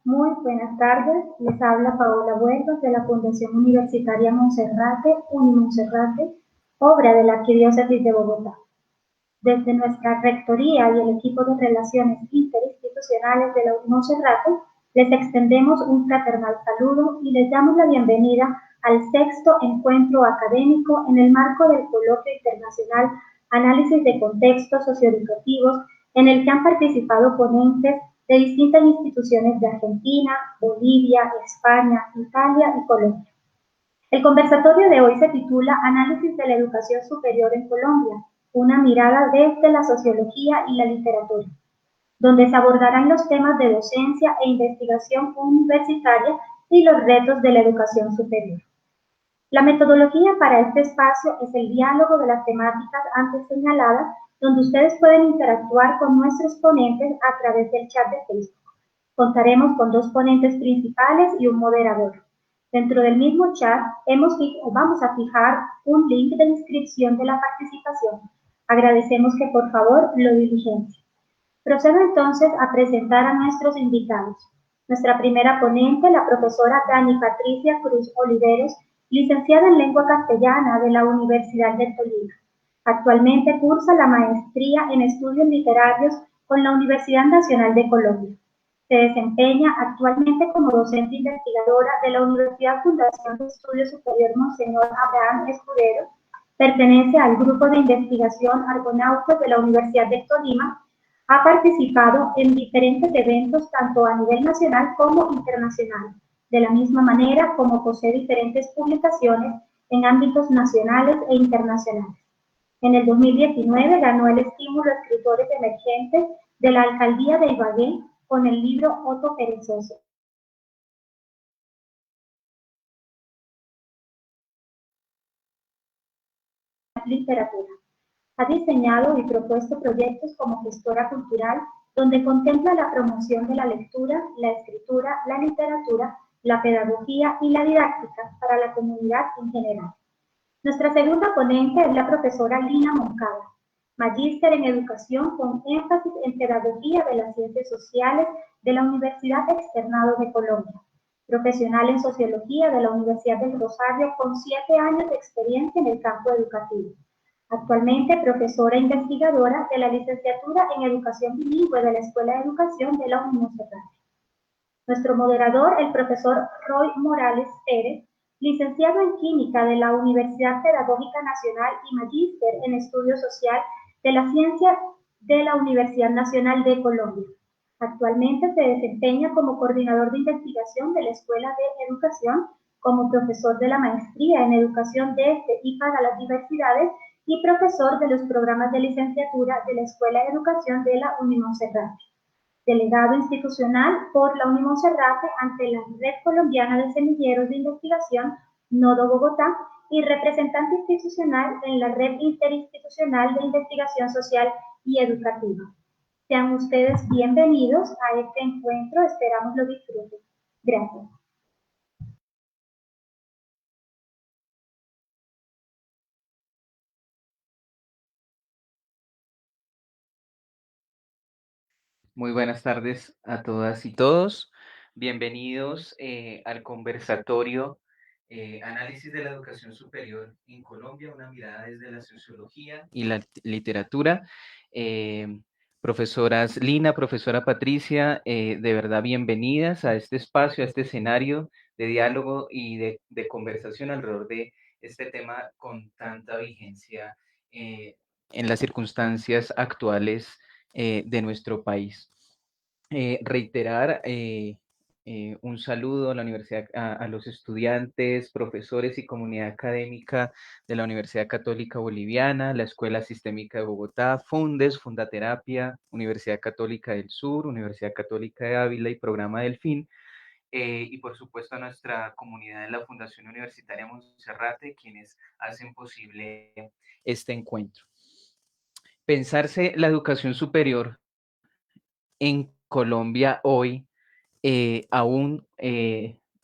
Muy buenas tardes, les habla Paola Huertas de la Fundación Universitaria Monserrate, Unimonserrate, obra de la Arquidiócesis de Bogotá. Desde nuestra Rectoría y el equipo de Relaciones Interinstitucionales de la Unimonserrate, les extendemos un fraternal saludo y les damos la bienvenida al sexto encuentro académico en el marco del Coloquio Internacional Análisis de Contextos Socioeducativos, en el que han participado ponentes de distintas instituciones de Argentina, Bolivia, España, Italia y Colombia. El conversatorio de hoy se titula Análisis de la Educación Superior en Colombia, una mirada desde la sociología y la literatura. donde se abordarán los temas de docencia e investigación universitaria y los retos de la educación superior. La metodología para este espacio es el diálogo de las temáticas antes señaladas, donde ustedes pueden interactuar con nuestros ponentes a través del chat de Facebook. Contaremos con 2 ponentes principales y un moderador. Dentro del mismo chat vamos a fijar un link de inscripción de la participación. Agradecemos que por favor lo diligencien. Procedo entonces a presentar a nuestros invitados. Nuestra primera ponente, la profesora Dani Patricia Cruz Oliveros, licenciada en Lengua Castellana de la Universidad de Tolima. Actualmente cursa la maestría en Estudios Literarios con la Universidad Nacional de Colombia. Se desempeña actualmente como docente investigadora de la Universidad Fundación de Estudios Superior Monseñor Abraham Escudero. Pertenece al grupo de investigación Argonautas de la Universidad de Tolima. Ha participado en diferentes eventos tanto a nivel nacional como internacional, de la misma manera como posee diferentes publicaciones en ámbitos nacionales e internacionales. En el 2019 ganó el estímulo Escritores Emergentes de la Alcaldía de Ibagué con el libro Otto Perezoso. Literatura. Ha diseñado y propuesto proyectos como gestora cultural, donde contempla la promoción de la lectura, la escritura, la literatura, la pedagogía y la didáctica para la comunidad en general. Nuestra segunda ponente es la profesora Lina Moncada, magíster en educación con énfasis en pedagogía de las ciencias sociales de la Universidad Externado de Colombia, profesional en sociología de la Universidad del Rosario con 7 años de experiencia en el campo educativo. Actualmente profesora e investigadora de la licenciatura en Educación Bilingüe de la Escuela de Educación de la Universidad. Nuestro moderador, el profesor Roy Morales Pérez, licenciado en Química de la Universidad Pedagógica Nacional y magíster en Estudio Social de la Ciencia de la Universidad Nacional de Colombia. Actualmente se desempeña como coordinador de investigación de la Escuela de Educación, como profesor de la maestría en Educación desde y para las diversidades y profesor de los programas de licenciatura de la Escuela de Educación de la Unimonserrate. Delegado institucional por la Unimonserrate ante la Red Colombiana de Semilleros de Investigación, Nodo Bogotá, y representante institucional en la Red Interinstitucional de Investigación Social y Educativa. Sean ustedes bienvenidos a este encuentro, esperamos lo disfruten. Gracias. Muy buenas tardes a todas y todos. Bienvenidos al conversatorio Análisis de la Educación Superior en Colombia, una mirada desde la sociología y la literatura. Eh, Profesoras Lina, profesora Patricia, de verdad bienvenidas a este espacio, a este escenario de diálogo y de conversación alrededor de este tema con tanta vigencia en las circunstancias actuales de nuestro país. Reiterar un saludo a la universidad, a los estudiantes, profesores y comunidad académica de la Universidad Católica Boliviana, la Escuela Sistémica de Bogotá, Fundes, Fundaterapia, Universidad Católica del Sur, Universidad Católica de Ávila y Programa Delfín, y por supuesto a nuestra comunidad de la Fundación Universitaria Monserrate, quienes hacen posible este encuentro. Pensarse la educación superior en Colombia hoy, aún,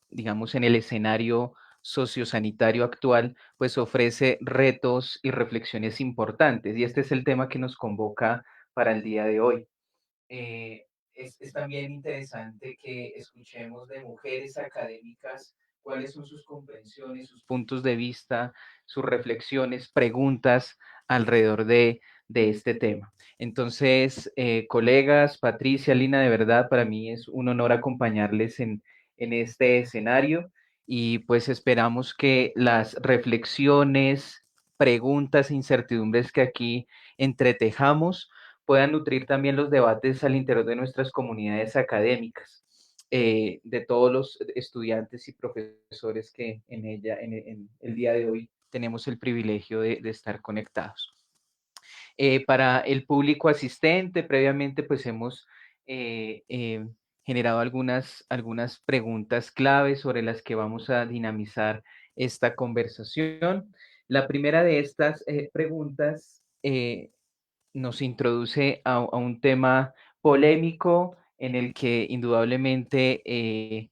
digamos, en el escenario sociosanitario actual, pues ofrece retos y reflexiones importantes. Y este es el tema que nos convoca para el día de hoy. Eh, es también interesante que escuchemos de mujeres académicas cuáles son sus comprensiones, sus puntos de vista, sus reflexiones, preguntas alrededor de este tema. Entonces, colegas, Patricia, Lina, de verdad, para mí es un honor acompañarles en este escenario y pues esperamos que las reflexiones, preguntas, incertidumbres que aquí entretejamos puedan nutrir también los debates al interior de nuestras comunidades académicas, de todos los estudiantes y profesores que en ella, en el día de hoy, tenemos el privilegio de estar conectados. Para el público asistente, previamente pues hemos eh, eh, generado algunas preguntas claves sobre las que vamos a dinamizar esta conversación. La primera de estas preguntas nos introduce a un tema polémico en el que indudablemente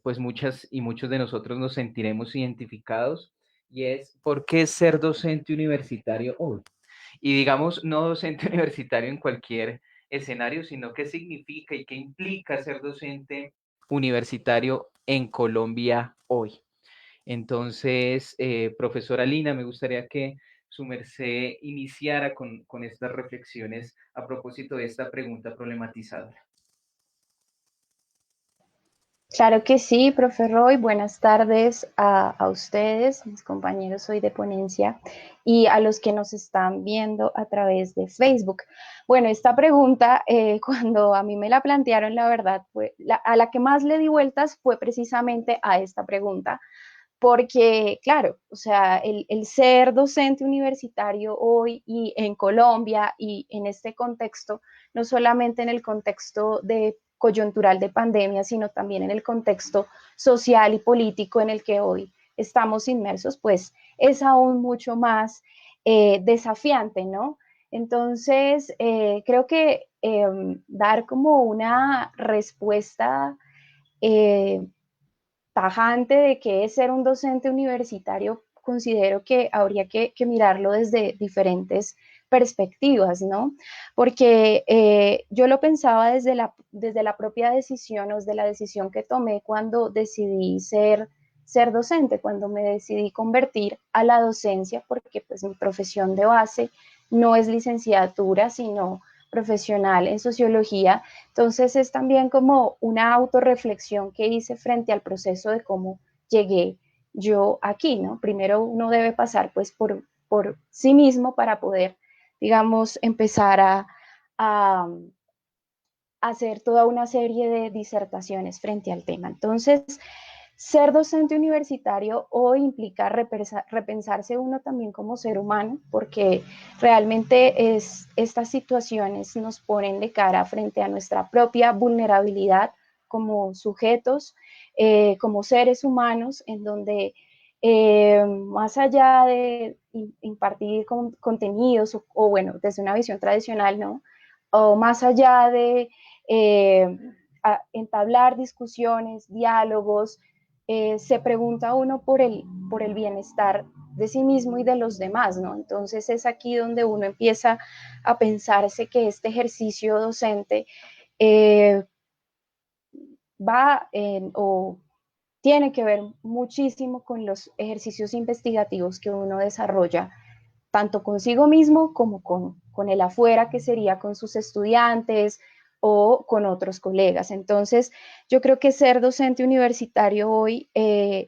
pues muchas y muchos de nosotros nos sentiremos identificados, y es ¿por qué ser docente universitario hoy? Y digamos, no docente universitario en cualquier escenario, sino qué significa y qué implica ser docente universitario en Colombia hoy. Entonces, profesora Lina, me gustaría que su merced iniciara con estas reflexiones a propósito de esta pregunta problematizadora. Claro que sí, profe Roy. Buenas tardes a ustedes, mis compañeros hoy de ponencia, y a los que nos están viendo a través de Facebook. Bueno, esta pregunta, cuando a mí me la plantearon, la verdad, a la que más le di vueltas fue precisamente a esta pregunta, porque, claro, o sea, el ser docente universitario hoy y en Colombia y en este contexto, no solamente en el contexto de coyuntural de pandemia, sino también en el contexto social y político en el que hoy estamos inmersos, pues es aún mucho más desafiante, ¿no? Entonces, creo que dar como una respuesta tajante de qué es ser un docente universitario, considero que habría que mirarlo desde diferentes perspectivas, ¿no? Porque yo lo pensaba desde la propia decisión o desde la decisión que tomé cuando decidí ser docente, cuando me decidí convertir a la docencia, porque pues mi profesión de base no es licenciatura, sino profesional en sociología. Entonces es también como una autorreflexión que hice frente al proceso de cómo llegué yo aquí, ¿no? Primero uno debe pasar pues por sí mismo para poder, digamos, empezar a hacer toda una serie de disertaciones frente al tema. Entonces, ser docente universitario hoy implica repensarse uno también como ser humano, porque realmente estas situaciones nos ponen de cara frente a nuestra propia vulnerabilidad como sujetos, como seres humanos, en donde más allá de impartir contenidos o, bueno, desde una visión tradicional, ¿no? O más allá de eh, entablar discusiones, diálogos, se pregunta uno por el bienestar de sí mismo y de los demás, ¿no? Entonces es aquí donde uno empieza a pensarse que este ejercicio docente eh, va o tiene que ver muchísimo con los ejercicios investigativos que uno desarrolla tanto consigo mismo como con el afuera, que sería con sus estudiantes o con otros colegas. Entonces, yo creo que ser docente universitario hoy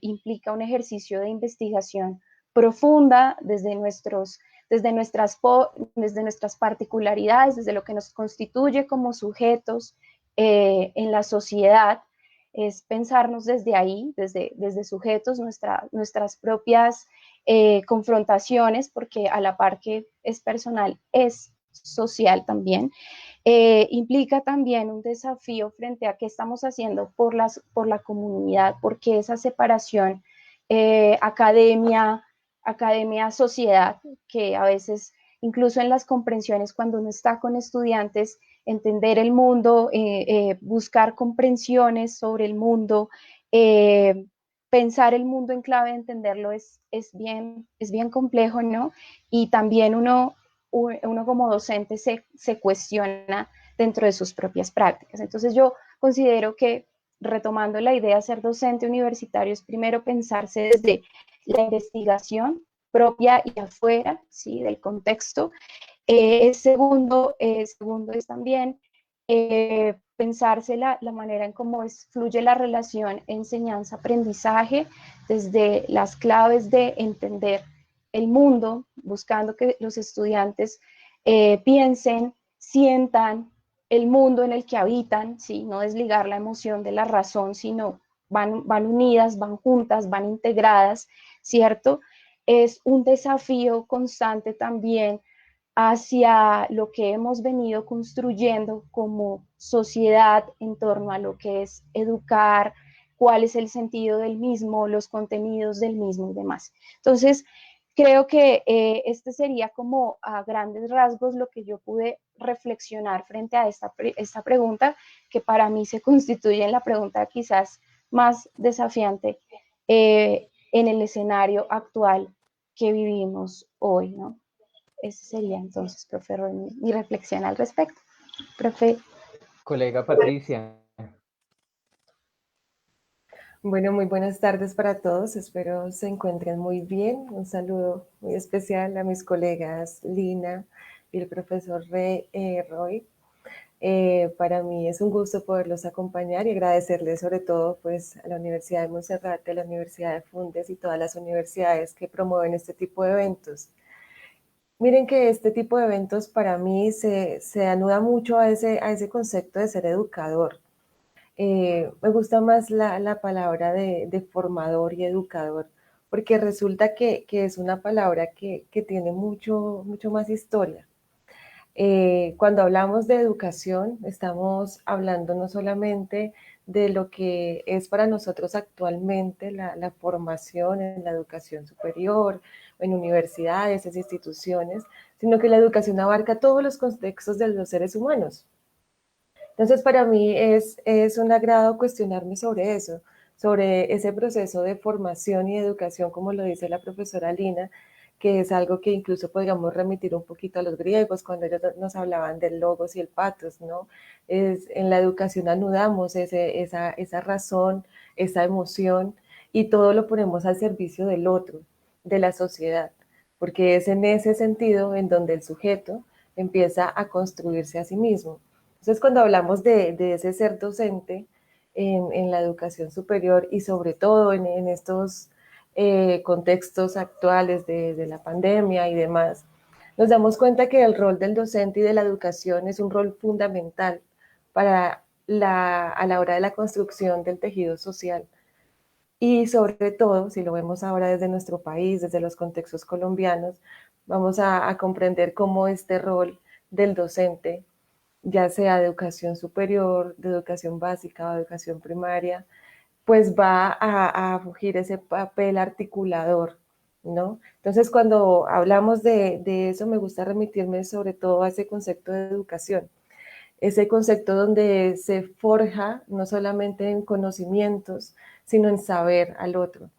implica un ejercicio de investigación profunda desde nuestras particularidades, desde lo que nos constituye como sujetos en la sociedad, es pensarnos desde ahí, desde sujetos, nuestras propias confrontaciones, porque a la par que es personal, es social también, implica también un desafío frente a qué estamos haciendo por la comunidad, porque esa separación academia-sociedad, que a veces incluso en las comprensiones cuando uno está con estudiantes, entender el mundo, buscar comprensiones sobre el mundo, pensar el mundo en clave de entenderlo es bien complejo, ¿no? Y también uno como docente se cuestiona dentro de sus propias prácticas. Entonces yo considero que, retomando la idea de ser docente universitario, es primero pensarse desde la investigación propia y afuera, ¿sí? Del contexto. Segundo es también pensarse la manera en cómo fluye la relación enseñanza-aprendizaje desde las claves de entender el mundo, buscando que los estudiantes piensen, sientan el mundo en el que habitan, ¿sí? No desligar la emoción de la razón, sino van unidas, van juntas, van integradas, ¿cierto? Es un desafío constante también hacia lo que hemos venido construyendo como sociedad en torno a lo que es educar, cuál es el sentido del mismo, los contenidos del mismo y demás. Entonces, creo que este sería como a grandes rasgos lo que yo pude reflexionar frente a esta pregunta, que para mí se constituye en la pregunta quizás más desafiante en el escenario actual que vivimos hoy, ¿no? Ese sería entonces, profe, mi reflexión al respecto. Profe. Colega Patricia. Bueno, muy buenas tardes para todos. Espero se encuentren muy bien. Un saludo muy especial a mis colegas Lina y el profesor Roy. Para mí es un gusto poderlos acompañar y agradecerles sobre todo pues, a la Universidad de Monserrate, a la Universidad de Fundes y todas las universidades que promueven este tipo de eventos. Miren que este tipo de eventos para mí se anuda mucho a ese concepto de ser educador. Me gusta más la palabra de formador y educador, porque resulta que es una palabra que tiene mucho más historia. Cuando hablamos de educación, estamos hablando no solamente de lo que es para nosotros actualmente la formación en la educación superior, en universidades, en instituciones, sino que la educación abarca todos los contextos de los seres humanos. Entonces, para mí es un agrado cuestionarme sobre eso, sobre ese proceso de formación y educación, como lo dice la profesora Lina, que es algo que incluso podríamos remitir un poquito a los griegos cuando ellos nos hablaban del logos y el patos, ¿no? En la educación anudamos esa razón, esa emoción y todo lo ponemos al servicio del otro, de la sociedad, porque es en ese sentido en donde el sujeto empieza a construirse a sí mismo. Entonces, cuando hablamos de ese ser docente en la educación superior y sobre todo en estos contextos actuales de la pandemia y demás, nos damos cuenta que el rol del docente y de la educación es un rol fundamental para a la hora de la construcción del tejido social. Y sobre todo, si lo vemos ahora desde nuestro país, desde los contextos colombianos, vamos a comprender cómo este rol del docente, ya sea de educación superior, de educación básica o de educación primaria, pues va a fugir ese papel articulador, ¿no? Entonces, cuando hablamos de eso, me gusta remitirme sobre todo a ese concepto de educación, ese concepto donde se forja no solamente en conocimientos, sino en saber al otro,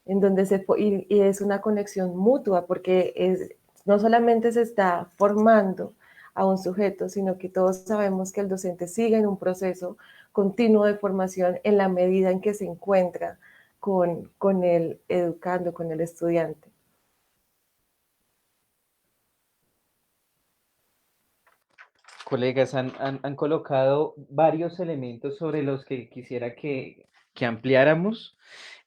en donde y es una conexión mutua, porque no solamente se está formando a un sujeto, sino que todos sabemos que el docente sigue en un proceso continuo de formación en la medida en que se encuentra con el educando, con el estudiante. Colegas, han colocado varios elementos sobre los que quisiera que ampliáramos.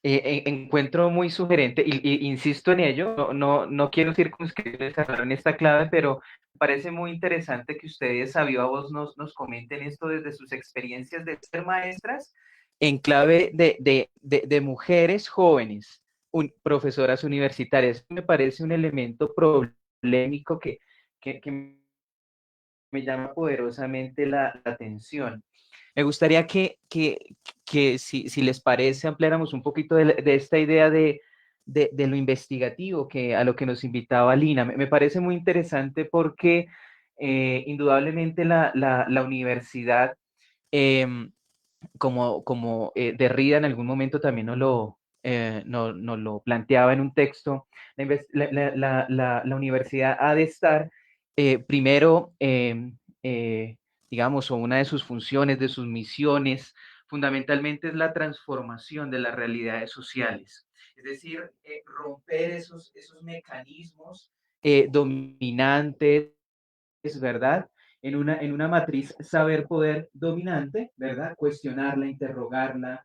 Encuentro muy sugerente, y insisto en ello, no quiero circunscribir en esta clave, pero parece muy interesante que ustedes a viva voz nos comenten esto desde sus experiencias de ser maestras en clave de mujeres jóvenes, profesoras universitarias. Me parece un elemento problemático que me llama poderosamente la atención. Me gustaría que si les parece, ampliáramos un poquito de esta idea de lo investigativo, a lo que nos invitaba Lina. Me parece muy interesante porque indudablemente la universidad, como Derrida en algún momento también nos lo planteaba en un texto, la universidad ha de estar primero, digamos, o una de sus funciones, de sus misiones, fundamentalmente es la transformación de las realidades sociales. Es decir, romper esos mecanismos dominantes, ¿verdad? En una matriz saber-poder dominante, ¿verdad? Cuestionarla, interrogarla,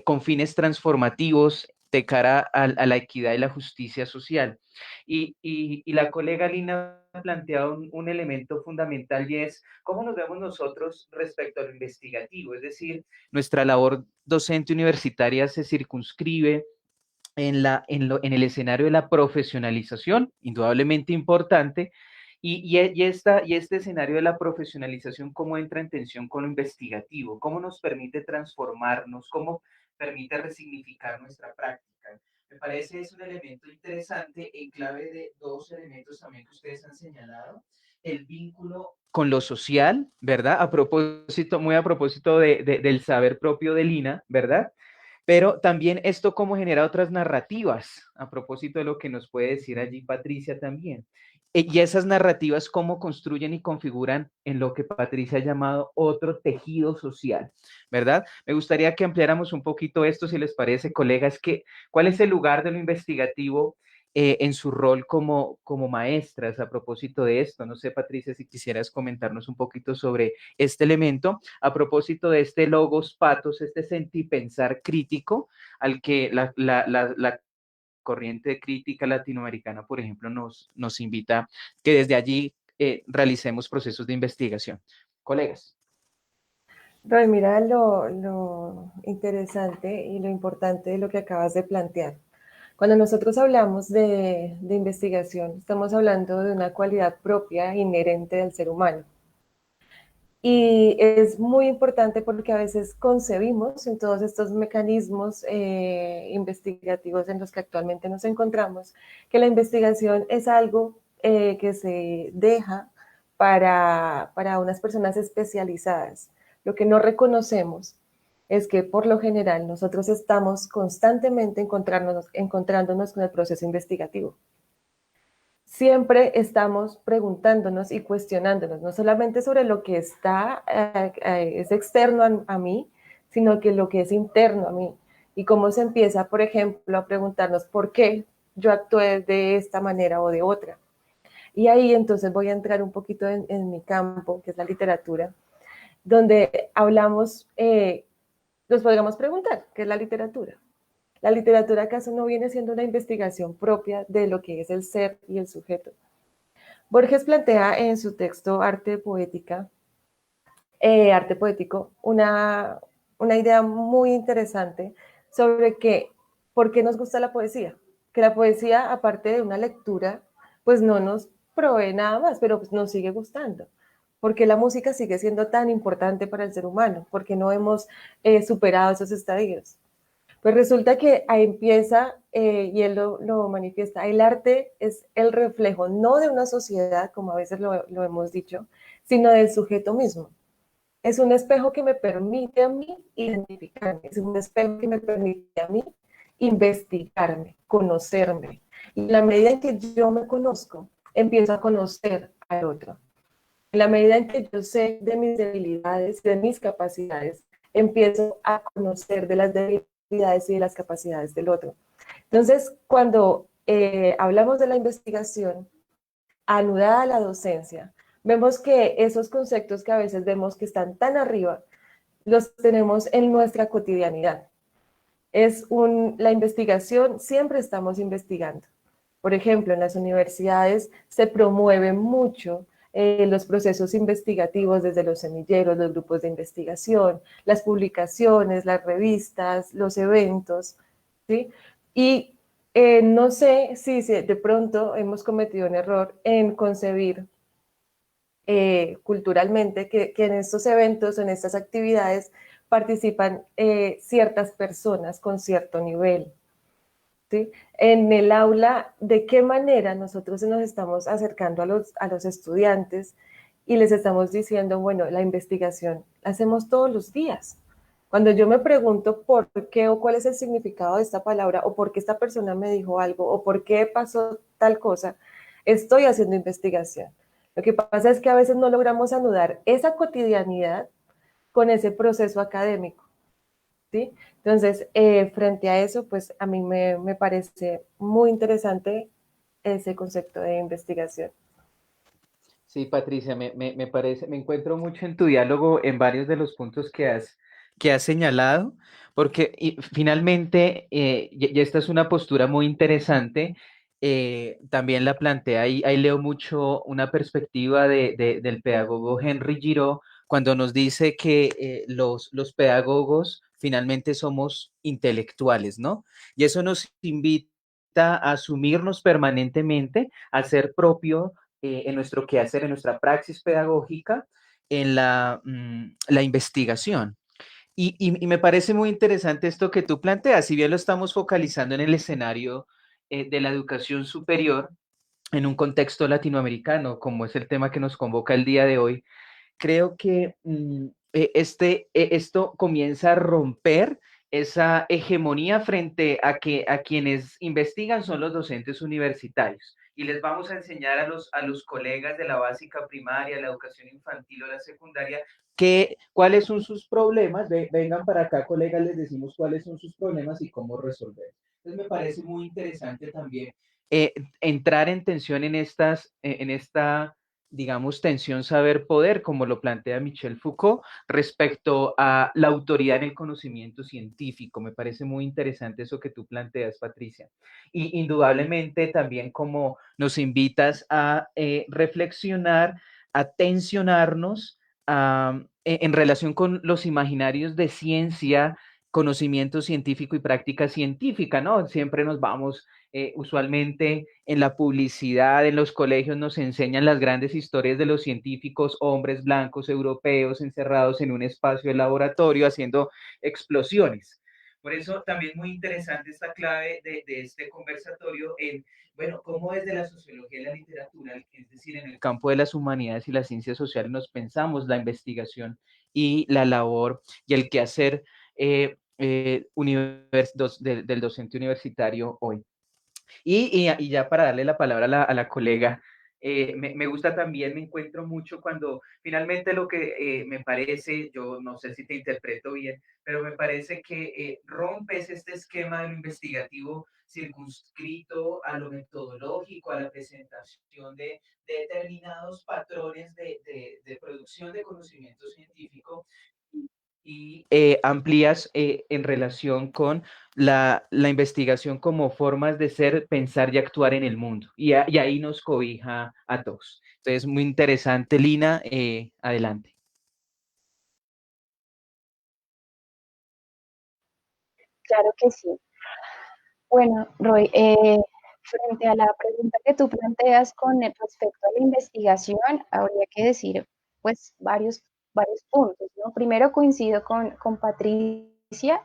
con fines transformativos de cara a la equidad y la justicia social. Y la colega Lina ha planteado un elemento fundamental y es cómo nos vemos nosotros respecto a lo investigativo, es decir, nuestra labor docente universitaria se circunscribe en el escenario de la profesionalización, indudablemente importante, Y este escenario de la profesionalización, ¿cómo entra en tensión con lo investigativo? ¿Cómo nos permite transformarnos? ¿Cómo permite resignificar nuestra práctica? Me parece es un elemento interesante en clave de dos elementos también que ustedes han señalado. El vínculo con lo social, ¿verdad? Muy a propósito del saber propio de Lina, ¿verdad? Pero también esto cómo genera otras narrativas, a propósito de lo que nos puede decir allí Patricia también. Y esas narrativas cómo construyen y configuran en lo que Patricia ha llamado otro tejido social, ¿verdad? Me gustaría que ampliáramos un poquito esto, si les parece, colegas, ¿cuál es el lugar de lo investigativo en su rol como maestras a propósito de esto? No sé, Patricia, si quisieras comentarnos un poquito sobre este elemento a propósito de este logos patos, este sentipensar crítico al que la corriente crítica latinoamericana, por ejemplo, nos invita que desde allí realicemos procesos de investigación. Colegas. Roy, mira lo interesante y lo importante de lo que acabas de plantear. Cuando nosotros hablamos de investigación, estamos hablando de una cualidad propia, inherente del ser humano. Y es muy importante porque a veces concebimos en todos estos mecanismos investigativos en los que actualmente nos encontramos, que la investigación es algo que se deja para unas personas especializadas. Lo que no reconocemos es que por lo general nosotros estamos constantemente encontrándonos con el proceso investigativo. Siempre estamos preguntándonos y cuestionándonos, no solamente sobre lo que es externo a mí, sino que lo que es interno a mí. Y cómo se empieza, por ejemplo, a preguntarnos por qué yo actué de esta manera o de otra. Y ahí entonces voy a entrar un poquito en mi campo, que es la literatura, donde hablamos, nos podríamos preguntar, ¿qué es la literatura? ¿La literatura acaso no viene siendo una investigación propia de lo que es el ser y el sujeto? Borges plantea en su texto Arte Poético, una idea muy interesante sobre por qué nos gusta la poesía. Que la poesía, aparte de una lectura, pues no nos provee nada más, pero pues nos sigue gustando. Porque la música sigue siendo tan importante para el ser humano, porque no hemos superado esos estadios. Pues resulta que ahí empieza, y él lo manifiesta, el arte es el reflejo no de una sociedad, como a veces lo hemos dicho, sino del sujeto mismo. Es un espejo que me permite a mí identificarme, es un espejo que me permite a mí investigarme, conocerme. Y en la medida en que yo me conozco, empiezo a conocer al otro. En la medida en que yo sé de mis debilidades, de mis capacidades, empiezo a conocer de las debilidades y de las capacidades del otro. Entonces, cuando hablamos de la investigación anudada a la docencia, vemos que esos conceptos que a veces vemos que están tan arriba, los tenemos en nuestra cotidianidad. La investigación, siempre estamos investigando. Por ejemplo, en las universidades se promueve mucho los procesos investigativos desde los semilleros, los grupos de investigación, las publicaciones, las revistas, los eventos, ¿sí? Y no sé si de pronto hemos cometido un error en concebir culturalmente que en estos eventos, en estas actividades, participan ciertas personas con cierto nivel. ¿Sí? En el aula, ¿de qué manera nosotros nos estamos acercando a los estudiantes y les estamos diciendo, bueno, la investigación la hacemos todos los días? Cuando yo me pregunto por qué o cuál es el significado de esta palabra o por qué esta persona me dijo algo o por qué pasó tal cosa, estoy haciendo investigación. Lo que pasa es que a veces no logramos anudar esa cotidianidad con ese proceso académico. ¿Sí? Entonces, frente a eso, pues a mí me parece muy interesante ese concepto de investigación. Sí, Patricia, me parece, me encuentro mucho en tu diálogo en varios de los puntos que has señalado, porque finalmente, y esta es una postura muy interesante, también la plantea, ahí leo mucho una perspectiva del pedagogo Henry Giraud, cuando nos dice que los pedagogos finalmente somos intelectuales, ¿no? Y eso nos invita a asumirnos permanentemente, a ser propio en nuestro quehacer, en nuestra praxis pedagógica, en la investigación. Y me parece muy interesante esto que tú planteas, si bien lo estamos focalizando en el escenario de la educación superior, en un contexto latinoamericano, como es el tema que nos convoca el día de hoy, creo que esto comienza a romper esa hegemonía frente a quienes investigan son los docentes universitarios. Y les vamos a enseñar a los colegas de la básica primaria, la educación infantil o la secundaria, cuáles son sus problemas. Vengan para acá, colegas, les decimos cuáles son sus problemas y cómo resolver. Entonces me parece muy interesante también entrar en tensión en esta digamos, tensión saber-poder, como lo plantea Michel Foucault, respecto a la autoridad en el conocimiento científico. Me parece muy interesante eso que tú planteas, Patricia. Y indudablemente también como nos invitas a reflexionar, a tensionarnos en relación con los imaginarios de ciencia, conocimiento científico y práctica científica, ¿no? Siempre nos vamos usualmente en la publicidad, en los colegios nos enseñan las grandes historias de los científicos, hombres blancos europeos encerrados en un espacio de laboratorio haciendo explosiones. Por eso también muy interesante esta clave de este conversatorio en, bueno, cómo desde la sociología y la literatura, es decir, en el campo de las humanidades y las ciencias sociales, nos pensamos la investigación y la labor y el quehacer del docente universitario hoy. Y ya para darle la palabra a la colega, me gusta también, me encuentro mucho cuando finalmente lo que me parece, yo no sé si te interpreto bien, pero me parece que rompes este esquema de lo investigativo circunscrito a lo metodológico, a la presentación de determinados patrones de producción de conocimiento científico y amplías en relación con la investigación como formas de ser, pensar y actuar en el mundo. Y ahí nos cobija a todos. Entonces, muy interesante, Lina. Adelante. Claro que sí. Bueno, Roy, frente a la pregunta que tú planteas con respecto a la investigación, habría que decir pues varios puntos, ¿no? Primero coincido con Patricia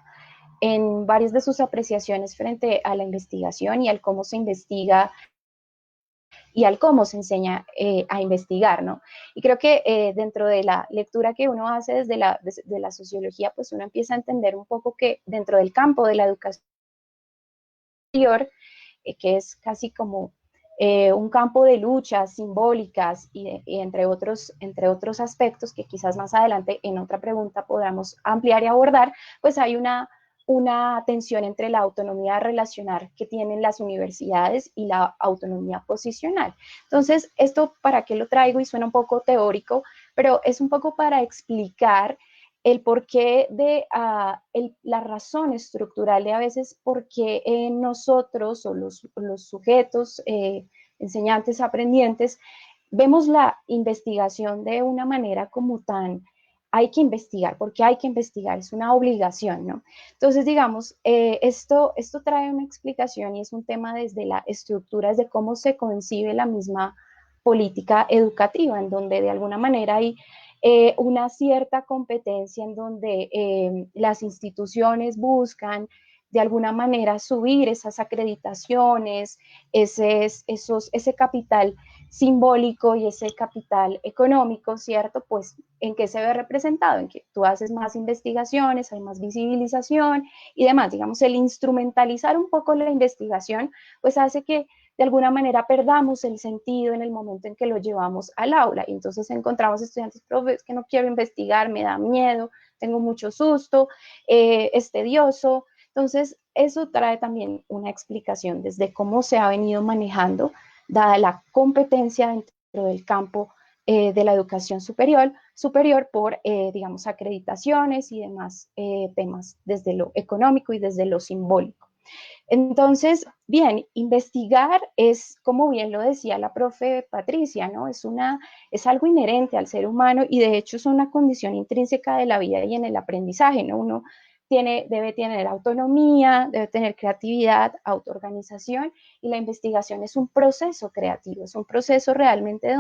en varias de sus apreciaciones frente a la investigación y al cómo se investiga y al cómo se enseña a investigar, ¿no? Y creo que dentro de la lectura que uno hace desde la sociología, pues uno empieza a entender un poco que dentro del campo de la educación que es casi como un campo de luchas simbólicas y entre otros aspectos que quizás más adelante en otra pregunta podamos ampliar y abordar, pues hay una tensión entre la autonomía relacional que tienen las universidades y la autonomía posicional. Entonces, ¿esto para qué lo traigo? Y suena un poco teórico, pero es un poco para explicar el porqué de la razón estructural de a veces por qué nosotros o los sujetos enseñantes, aprendientes, vemos la investigación de una manera como tan, hay que investigar, porque hay que investigar, es una obligación, ¿no? Entonces, digamos, esto trae una explicación y es un tema desde la estructura, desde cómo se concibe la misma política educativa, en donde de alguna manera hay una cierta competencia en donde las instituciones buscan de alguna manera subir esas acreditaciones, ese capital simbólico y ese capital económico, ¿cierto? Pues, ¿en qué se ve representado? En que tú haces más investigaciones, hay más visibilización y demás. Digamos, el instrumentalizar un poco la investigación, pues hace que de alguna manera perdamos el sentido en el momento en que lo llevamos al aula. Y entonces encontramos estudiantes, profe, es que no quiero investigar, me da miedo, tengo mucho susto, es tedioso. Entonces, eso trae también una explicación desde cómo se ha venido manejando, dada la competencia dentro del campo de la educación superior por, digamos, acreditaciones y demás temas desde lo económico y desde lo simbólico. Entonces, bien, investigar es, como bien lo decía la profe Patricia, ¿no? Es algo inherente al ser humano y de hecho es una condición intrínseca de la vida y en el aprendizaje, ¿no? Uno debe tener autonomía, debe tener creatividad, autoorganización, y la investigación es un proceso creativo, es un proceso realmente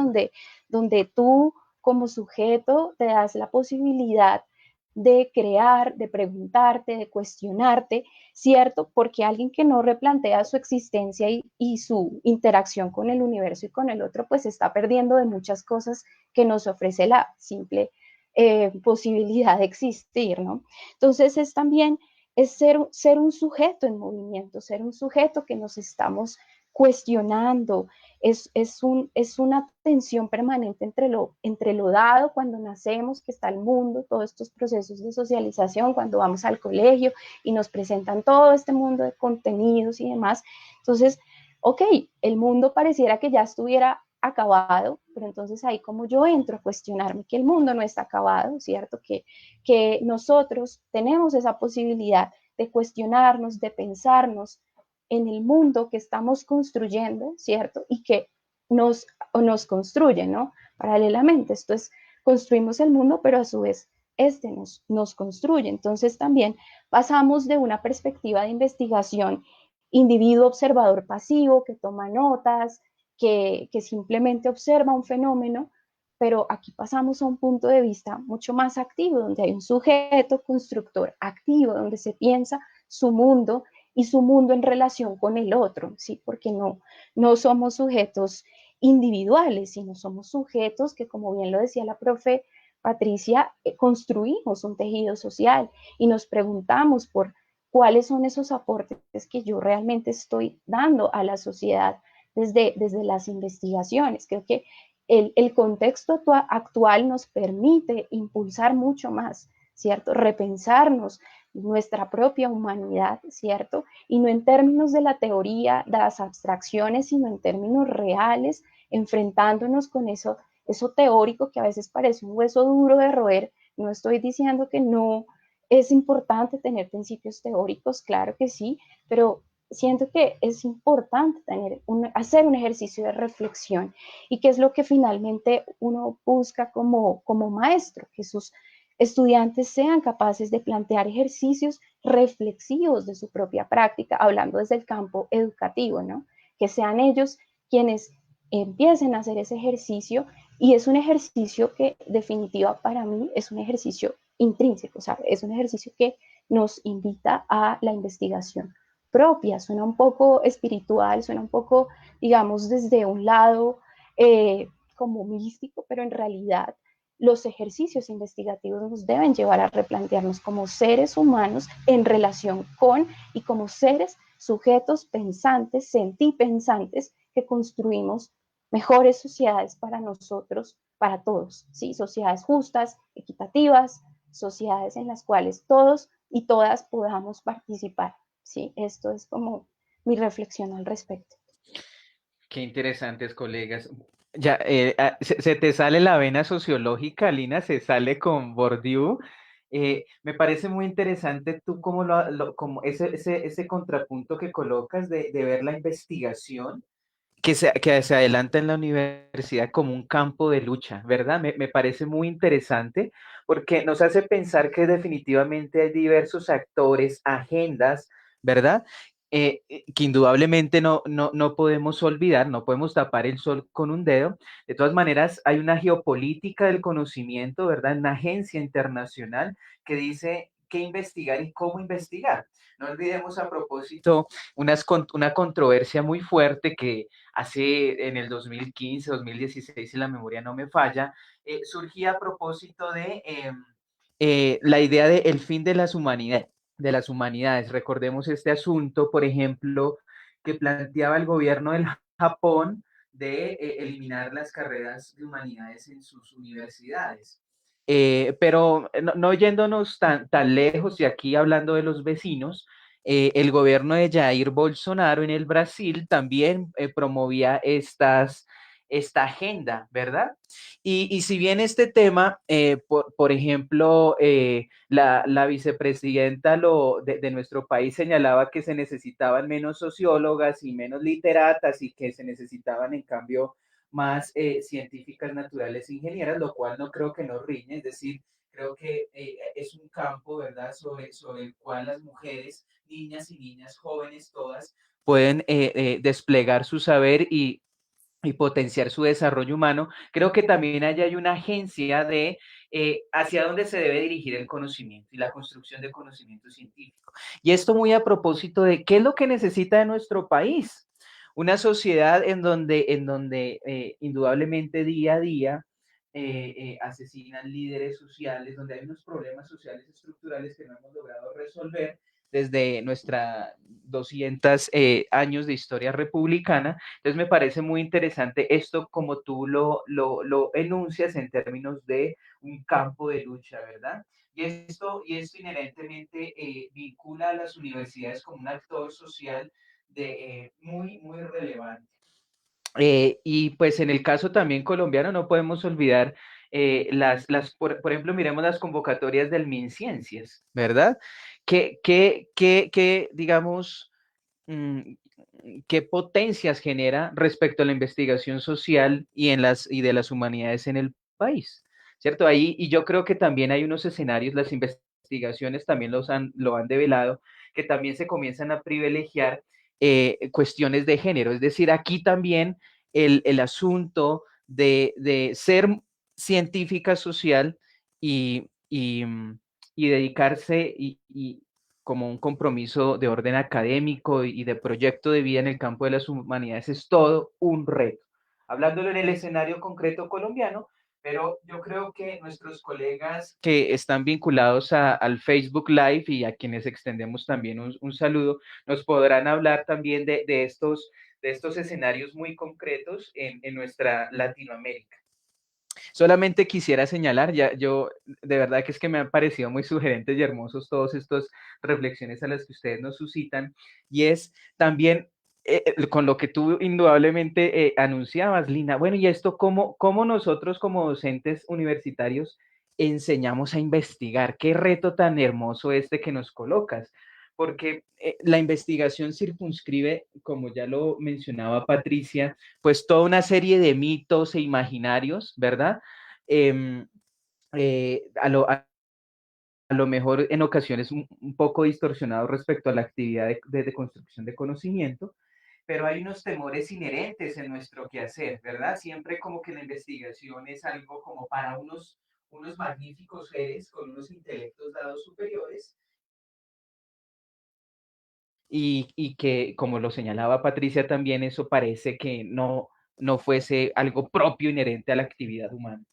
donde tú como sujeto te das la posibilidad de crear, de preguntarte, de cuestionarte, ¿cierto? Porque alguien que no replantea su existencia y su interacción con el universo y con el otro, pues está perdiendo de muchas cosas que nos ofrece la simple posibilidad de existir, ¿no? Entonces es también es ser un sujeto en movimiento, ser un sujeto que nos estamos cuestionando, es una tensión permanente entre lo dado cuando nacemos, que está el mundo, todos estos procesos de socialización, cuando vamos al colegio y nos presentan todo este mundo de contenidos y demás. Entonces, ok, el mundo pareciera que ya estuviera acabado, pero entonces ahí como yo entro a cuestionarme que el mundo no está acabado, ¿cierto? Que nosotros tenemos esa posibilidad de cuestionarnos, de pensarnos en el mundo que estamos construyendo, ¿cierto? Y que nos construye, ¿no? Paralelamente, esto es, construimos el mundo, pero a su vez este nos construye. Entonces también pasamos de una perspectiva de investigación individuo observador pasivo que toma notas, que simplemente observa un fenómeno, pero aquí pasamos a un punto de vista mucho más activo, donde hay un sujeto constructor activo, donde se piensa su mundo y su mundo en relación con el otro, ¿sí? Porque no somos sujetos individuales, sino somos sujetos que, como bien lo decía la profe Patricia, construimos un tejido social y nos preguntamos por cuáles son esos aportes que yo realmente estoy dando a la sociedad desde las investigaciones. Creo que el contexto actual nos permite impulsar mucho más, ¿cierto? Repensarnos nuestra propia humanidad, ¿cierto? Y no en términos de la teoría, de las abstracciones, sino en términos reales, enfrentándonos con eso teórico que a veces parece un hueso duro de roer. No estoy diciendo que no es importante tener principios teóricos, claro que sí, pero siento que es importante hacer un ejercicio de reflexión y que es lo que finalmente uno busca como maestro, que sus estudiantes sean capaces de plantear ejercicios reflexivos de su propia práctica, hablando desde el campo educativo, ¿no? Que sean ellos quienes empiecen a hacer ese ejercicio, y es un ejercicio que definitiva para mí es un ejercicio intrínseco, o sea, es un ejercicio que nos invita a la investigación propia. Suena un poco espiritual, suena un poco, digamos, desde un lado como místico, pero en realidad los ejercicios investigativos nos deben llevar a replantearnos como seres humanos en relación con y como seres sujetos pensantes, sentipensantes, que construimos mejores sociedades para nosotros, para todos, ¿sí? Sociedades justas, equitativas, sociedades en las cuales todos y todas podamos participar, ¿sí? Esto es como mi reflexión al respecto. Qué interesantes, colegas. Ya, se te sale la vena sociológica, Lina, se sale con Bourdieu. Me parece muy interesante tú como, como ese contrapunto que colocas de ver la investigación que se adelanta en la universidad como un campo de lucha, ¿verdad? Me parece muy interesante porque nos hace pensar que definitivamente hay diversos actores, agendas, ¿verdad? Que indudablemente no podemos olvidar, no podemos tapar el sol con un dedo. De todas maneras, hay una geopolítica del conocimiento, ¿verdad? Una agencia internacional que dice qué investigar y cómo investigar. No olvidemos a propósito una controversia muy fuerte que hace en el 2015, 2016, si la memoria no me falla, surgía a propósito de la idea de el fin de de las humanidades. Recordemos este asunto, por ejemplo, que planteaba el gobierno del Japón de eliminar las carreras de humanidades en sus universidades. Pero no yéndonos tan lejos y aquí hablando de los vecinos, el gobierno de Jair Bolsonaro en el Brasil también promovía esta agenda, ¿verdad? Y si bien este tema, por ejemplo, la vicepresidenta de nuestro país señalaba que se necesitaban menos sociólogas y menos literatas y que se necesitaban, en cambio, más científicas naturales e ingenieras, lo cual no creo que nos riñe, es decir, Creo que es un campo, ¿verdad?, sobre el cual las mujeres, niñas, jóvenes, todas, pueden desplegar su saber y potenciar su desarrollo humano. Creo que también allá hay una agencia de hacia dónde se debe dirigir el conocimiento y la construcción de conocimiento científico. Y esto muy a propósito de qué es lo que necesita de nuestro país. Una sociedad en donde indudablemente día a día asesinan líderes sociales, donde hay unos problemas sociales estructurales que no hemos logrado resolver desde nuestra 200 años de historia republicana. Entonces me parece muy interesante esto como tú lo enuncias en términos de un campo de lucha, ¿verdad? Y esto inherentemente vincula a las universidades como un actor social muy relevante. Y pues en el caso también colombiano no podemos olvidar por ejemplo, miremos las convocatorias del MinCiencias, ¿verdad? Digamos, mm, qué potencias genera respecto a la investigación social y de las humanidades en el país, ¿cierto? Ahí, y yo creo que también hay unos escenarios, las investigaciones también lo han develado, que también se comienzan a privilegiar cuestiones de género, es decir, aquí también el asunto de ser científica social y dedicarse como un compromiso de orden académico y de proyecto de vida en el campo de las humanidades es todo un reto. Hablándolo en el escenario concreto colombiano, pero yo creo que nuestros colegas que están vinculados al Facebook Live y a quienes extendemos también un saludo, nos podrán hablar también de estos escenarios muy concretos en nuestra Latinoamérica. Solamente quisiera señalar, ya yo de verdad que es que me han parecido muy sugerentes y hermosos todas estas reflexiones a las que ustedes nos suscitan, y es también con lo que tú indudablemente anunciabas, Lina. Bueno, y esto, ¿cómo nosotros como docentes universitarios enseñamos a investigar? Qué reto tan hermoso este que nos colocas, porque la investigación circunscribe, como ya lo mencionaba Patricia, pues toda una serie de mitos e imaginarios, ¿verdad? Eh, a lo mejor en ocasiones un poco distorsionados respecto a la actividad de construcción de conocimiento, pero hay unos temores inherentes en nuestro quehacer, ¿verdad? Siempre como que la investigación es algo como para unos magníficos seres con unos intelectos dados superiores y que, como lo señalaba Patricia también, eso parece que no fuese algo propio, inherente a la actividad humana.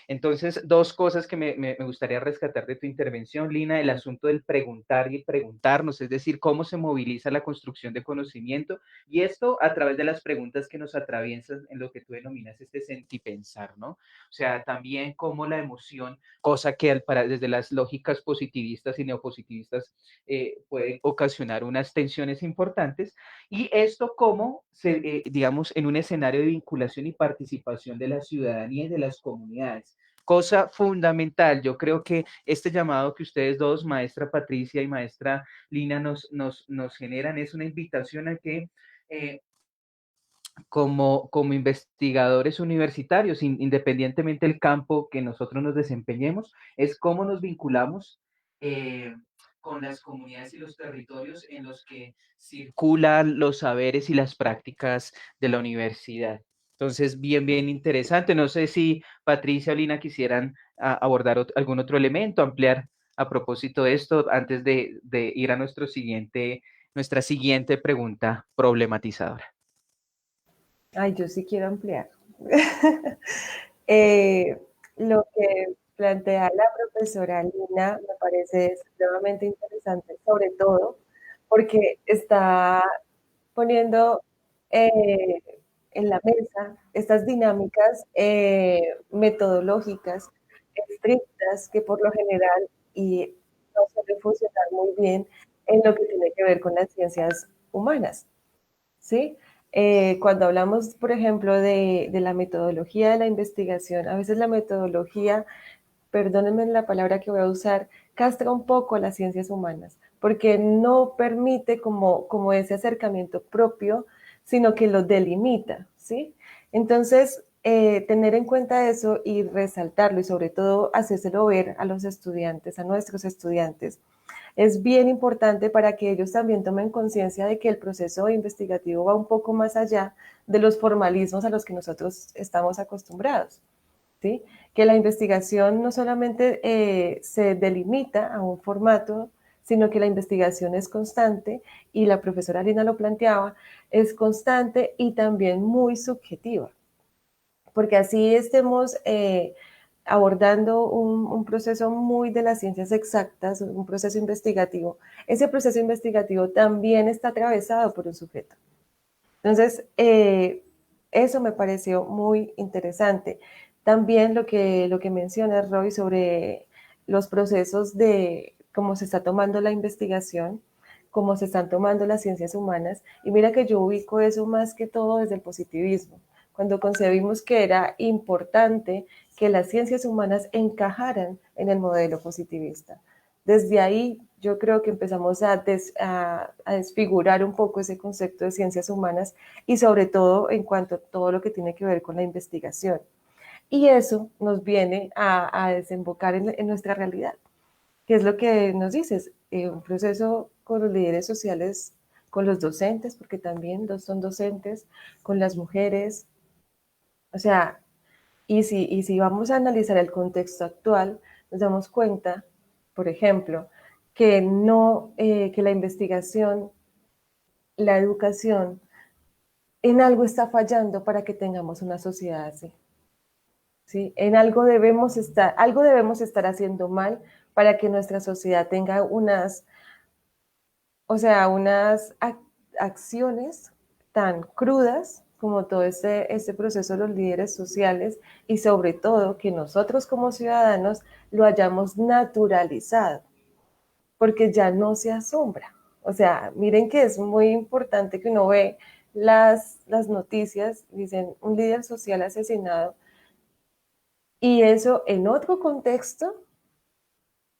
Entonces, dos cosas que me gustaría rescatar de tu intervención, Lina: el asunto del preguntar y preguntarnos, es decir, cómo se moviliza la construcción de conocimiento, y esto a través de las preguntas que nos atraviesan en lo que tú denominas este sentipensar, ¿no? O sea, también cómo la emoción, cosa que desde las lógicas positivistas y neopositivistas puede ocasionar unas tensiones importantes, y esto como, digamos, en un escenario de vinculación y participación de la ciudadanía y de las comunidades. Cosa fundamental, yo creo que este llamado que ustedes dos, maestra Patricia y maestra Lina, nos generan es una invitación a que como investigadores universitarios, independientemente del campo que nosotros nos desempeñemos, es cómo nos vinculamos eh, con las comunidades y los territorios en los que circulan los saberes y las prácticas de la universidad. Entonces, bien interesante. No sé si Patricia o Lina quisieran abordar algún otro elemento, ampliar a propósito de esto, antes de ir a nuestra siguiente pregunta problematizadora. Ay, yo sí quiero ampliar. Eh, lo que plantea la profesora Lina me parece extremadamente interesante, sobre todo porque está poniendo eh, en la mesa estas dinámicas metodológicas estrictas que por lo general y no suelen funcionar muy bien en lo que tiene que ver con las ciencias humanas, ¿sí? Cuando hablamos, por ejemplo, de la metodología de la investigación, a veces la metodología, perdónenme la palabra que voy a usar, castra un poco a las ciencias humanas, porque no permite como ese acercamiento propio, sino que lo delimita, ¿sí? Entonces, tener en cuenta eso y resaltarlo y sobre todo hacérselo ver a los estudiantes, a nuestros estudiantes, es bien importante para que ellos también tomen conciencia de que el proceso investigativo va un poco más allá de los formalismos a los que nosotros estamos acostumbrados, ¿sí? Que la investigación no solamente se delimita a un formato, sino que la investigación es constante, y la profesora Lina lo planteaba, es constante y también muy subjetiva, porque así estemos abordando un proceso muy de las ciencias exactas, un proceso investigativo, ese proceso investigativo también está atravesado por un sujeto. Entonces, eso me pareció muy interesante. También lo que menciona Roy sobre los procesos de cómo se está tomando la investigación, cómo se están tomando las ciencias humanas, y mira que yo ubico eso más que todo desde el positivismo, cuando concebimos que era importante que las ciencias humanas encajaran en el modelo positivista. Desde ahí yo creo que empezamos a desfigurar un poco ese concepto de ciencias humanas, y sobre todo en cuanto a todo lo que tiene que ver con la investigación. Y eso nos viene a desembocar en nuestra realidad, que es lo que nos dices, un proceso con los líderes sociales, con los docentes, porque también son docentes, con las mujeres. O sea, y si vamos a analizar el contexto actual, nos damos cuenta, por ejemplo, que no, que la investigación, la educación, en algo está fallando para que tengamos una sociedad así. ¿Sí? En algo debemos estar haciendo mal para que nuestra sociedad tenga unas acciones tan crudas como todo este proceso de los líderes sociales, y sobre todo que nosotros como ciudadanos lo hayamos naturalizado, porque ya no se asombra. O sea, miren que es muy importante que uno ve las noticias, dicen un líder social asesinado, y eso en otro contexto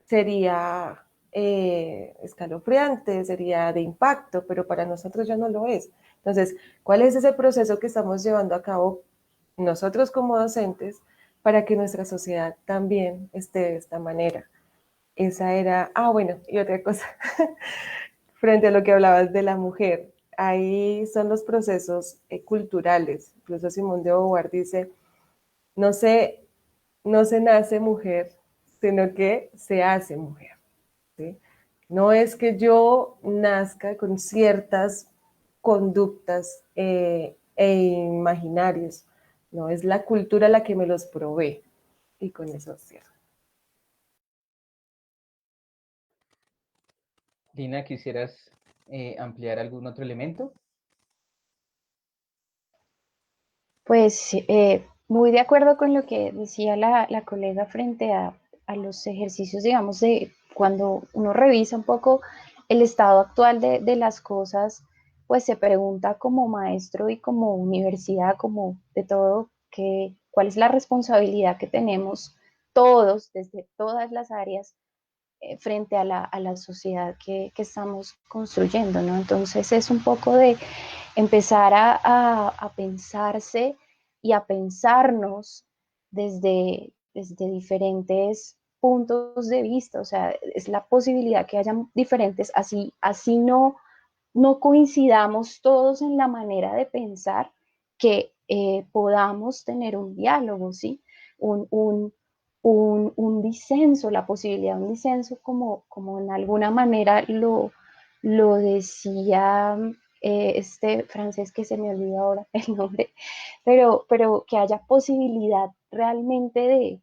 sería escalofriante, sería de impacto, pero para nosotros ya no lo es. Entonces, ¿cuál es ese proceso que estamos llevando a cabo nosotros como docentes para que nuestra sociedad también esté de esta manera? Esa era, bueno, y otra cosa, frente a lo que hablabas de la mujer, ahí son los procesos culturales. Incluso Simone de Beauvoir dice, no se, no se nace mujer, sino que se hace mujer. ¿Sí? No es que yo nazca con ciertas conductas e imaginarios, no, es la cultura la que me los provee. Y con eso cierro. Lina, ¿quisieras ampliar algún otro elemento? Pues muy de acuerdo con lo que decía la colega frente a los ejercicios, digamos, de cuando uno revisa un poco el estado actual de las cosas, pues se pregunta como maestro y como universidad, como de todo, cuál es la responsabilidad que tenemos todos, desde todas las áreas, frente a la sociedad que estamos construyendo, ¿no? Entonces es un poco de empezar a pensarse y a pensarnos desde diferentes puntos de vista, o sea, es la posibilidad que hayan diferentes, así no coincidamos todos en la manera de pensar, que podamos tener un diálogo, ¿sí? Un disenso, la posibilidad de un disenso, como en alguna manera lo decía este francés que se me olvidó ahora el nombre, pero que haya posibilidad realmente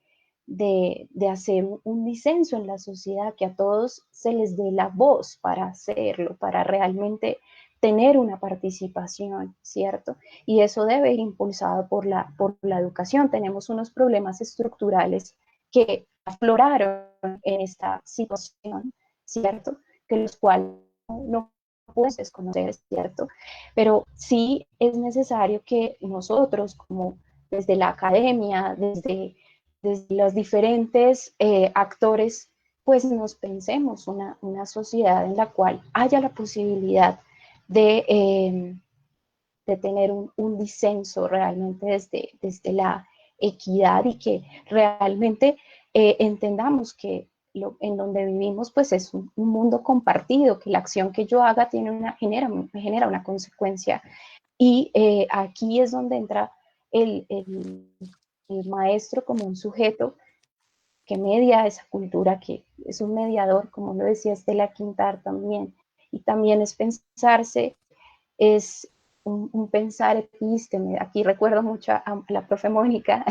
de hacer un disenso en la sociedad, que a todos se les dé la voz para hacerlo, para realmente tener una participación, ¿cierto? Y eso debe ir impulsado por la educación. Tenemos unos problemas estructurales que afloraron en esta situación, ¿cierto? Que los cuales no puedes desconocer, ¿cierto? Pero sí es necesario que nosotros, como desde la academia, desde los diferentes actores, pues nos pensemos una sociedad en la cual haya la posibilidad de de tener un disenso realmente desde la equidad y que realmente entendamos que en donde vivimos pues es un mundo compartido, que la acción que yo haga genera una consecuencia. Y aquí es donde entra el maestro como un sujeto que media esa cultura, que es un mediador, como lo decía Estela Quintar también. Y también es pensarse, es un pensar epísteme. Aquí recuerdo mucho a la profe Mónica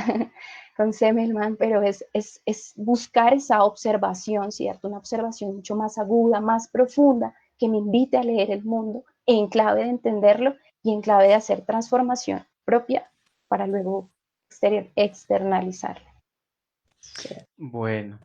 con Semmelman, pero es buscar esa observación, ¿cierto? Una observación mucho más aguda, más profunda, que me invite a leer el mundo en clave de entenderlo y en clave de hacer transformación propia para luego externalizarla. Sí. Bueno,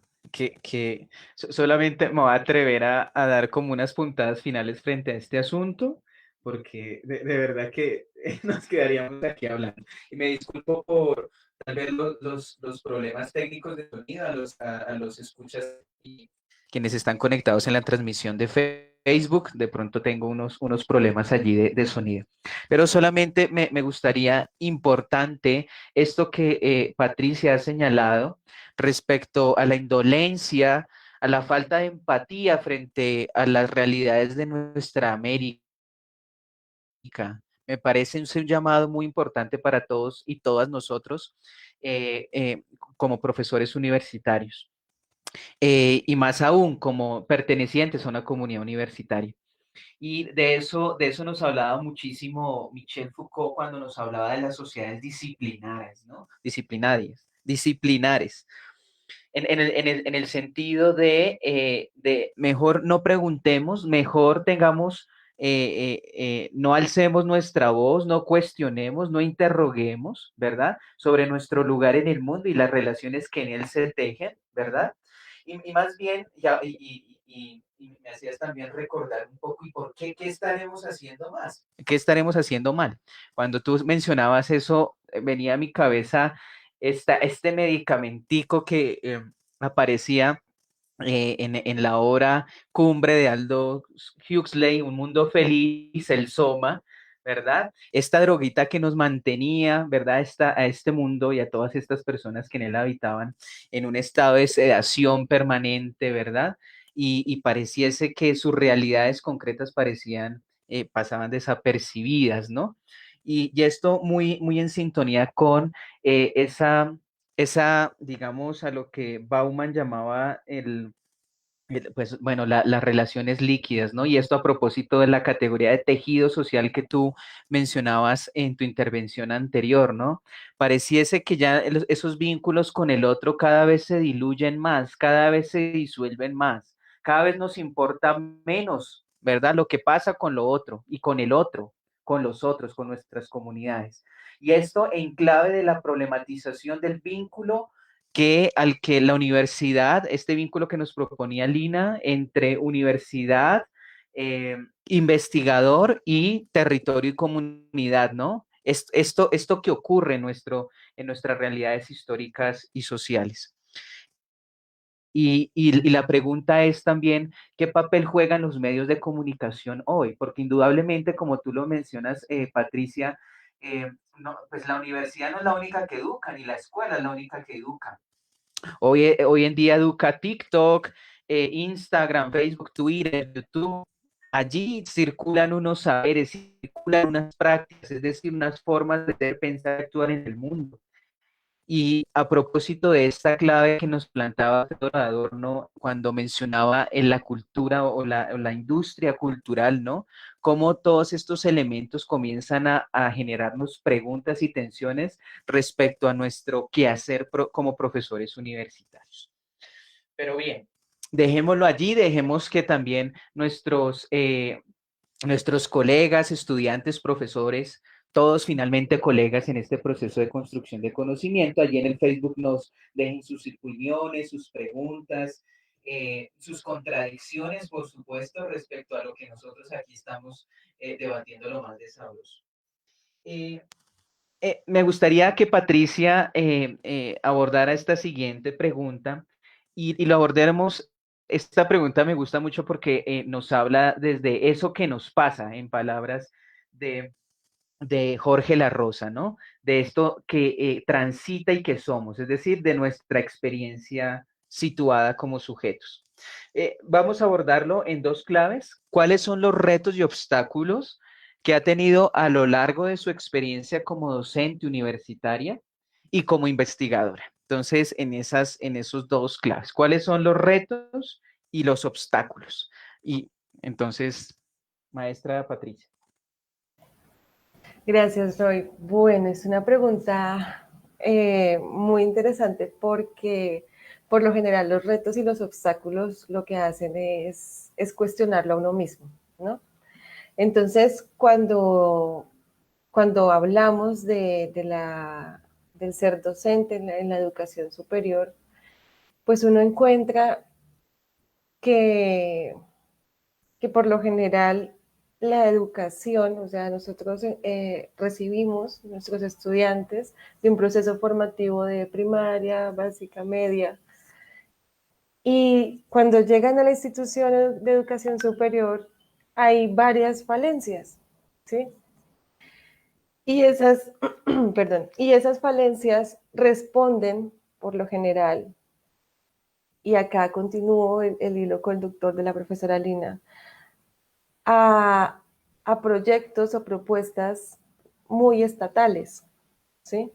solamente me voy a atrever a dar como unas puntadas finales frente a este asunto, porque de verdad que nos quedaríamos aquí hablando. Y me disculpo por tal vez los problemas técnicos de sonido a los escuchas y quienes están conectados en la transmisión de Facebook. De pronto tengo unos problemas allí de sonido. Pero solamente me gustaría importante esto que Patricia ha señalado respecto a la indolencia, a la falta de empatía frente a las realidades de nuestra América. Me parece un llamado muy importante para todos y todas nosotros como profesores universitarios y más aún como pertenecientes a una comunidad universitaria. Y de eso nos hablaba muchísimo Michel Foucault cuando nos hablaba de las sociedades disciplinares, ¿no? Disciplinares en el sentido de mejor no preguntemos, mejor tengamos, no alcemos nuestra voz, no cuestionemos, no interroguemos, ¿verdad? Sobre nuestro lugar en el mundo y las relaciones que en él se tejen, ¿verdad? Y más bien, y me hacías también recordar un poco, ¿y por qué? ¿Qué estaremos haciendo más? ¿Qué estaremos haciendo mal? Cuando tú mencionabas eso, venía a mi cabeza este medicamentico que aparecía en la obra cumbre de Aldous Huxley, Un Mundo Feliz, el Soma, ¿verdad? Esta droguita que nos mantenía, ¿verdad? A este mundo y a todas estas personas que en él habitaban en un estado de sedación permanente, ¿verdad? Y pareciese que sus realidades concretas pasaban desapercibidas, ¿no? Y esto muy en sintonía con digamos, a lo que Bauman llamaba pues bueno, las relaciones líquidas, ¿no? Y esto a propósito de la categoría de tejido social que tú mencionabas en tu intervención anterior, ¿no? Pareciese que ya esos vínculos con el otro cada vez se diluyen más, cada vez se disuelven más, cada vez nos importa menos, ¿verdad? Lo que pasa con lo otro y con el otro, con los otros, con nuestras comunidades. Y esto en clave de la problematización del vínculo al que la universidad, este vínculo que nos proponía Lina entre universidad, investigador y territorio y comunidad, ¿no? Esto que ocurre en nuestras realidades históricas y sociales. Y la pregunta es también, ¿qué papel juegan los medios de comunicación hoy? Porque indudablemente, como tú lo mencionas, Patricia, no, pues la universidad no es la única que educa, ni la escuela es la única que educa. Hoy en día educa TikTok, Instagram, Facebook, Twitter, YouTube. Allí circulan unos saberes, circulan unas prácticas, es decir, unas formas de ser, pensar, actuar en el mundo. Y a propósito de esta clave que nos plantaba Theodor Adorno cuando mencionaba en la cultura o la industria cultural, ¿no? Cómo todos estos elementos comienzan a generarnos preguntas y tensiones respecto a nuestro quehacer como profesores universitarios. Pero bien, dejémoslo allí, dejemos que también nuestros colegas, estudiantes, profesores, todos finalmente colegas en este proceso de construcción de conocimiento. Allí en el Facebook nos dejen sus opiniones, sus preguntas, sus contradicciones, por supuesto, respecto a lo que nosotros aquí estamos debatiendo lo más de sabroso. Me gustaría que Patricia abordara esta siguiente pregunta y lo abordemos. Esta pregunta me gusta mucho porque nos habla desde eso que nos pasa en palabras de de Jorge La Rosa, ¿no? De esto que transita y que somos, es decir, de nuestra experiencia situada como sujetos. Vamos a abordarlo en dos claves. ¿Cuáles son los retos y obstáculos que ha tenido a lo largo de su experiencia como docente universitaria y como investigadora? Entonces, en esos dos claves, ¿cuáles son los retos y los obstáculos? Y entonces, maestra Patricia. Gracias, Roy. Bueno, es una pregunta muy interesante porque por lo general los retos y los obstáculos lo que hacen es cuestionarlo a uno mismo, ¿no? Entonces, cuando hablamos del ser docente en la educación superior, pues uno encuentra que, que por lo general la educación, o sea, nosotros recibimos nuestros estudiantes de un proceso formativo de primaria, básica, media, y cuando llegan a la institución de educación superior hay varias falencias, ¿sí? Y esas, perdón, y esas falencias responden, por lo general, y acá continúo el hilo conductor de la profesora Lina, a, a proyectos o propuestas muy estatales, ¿sí?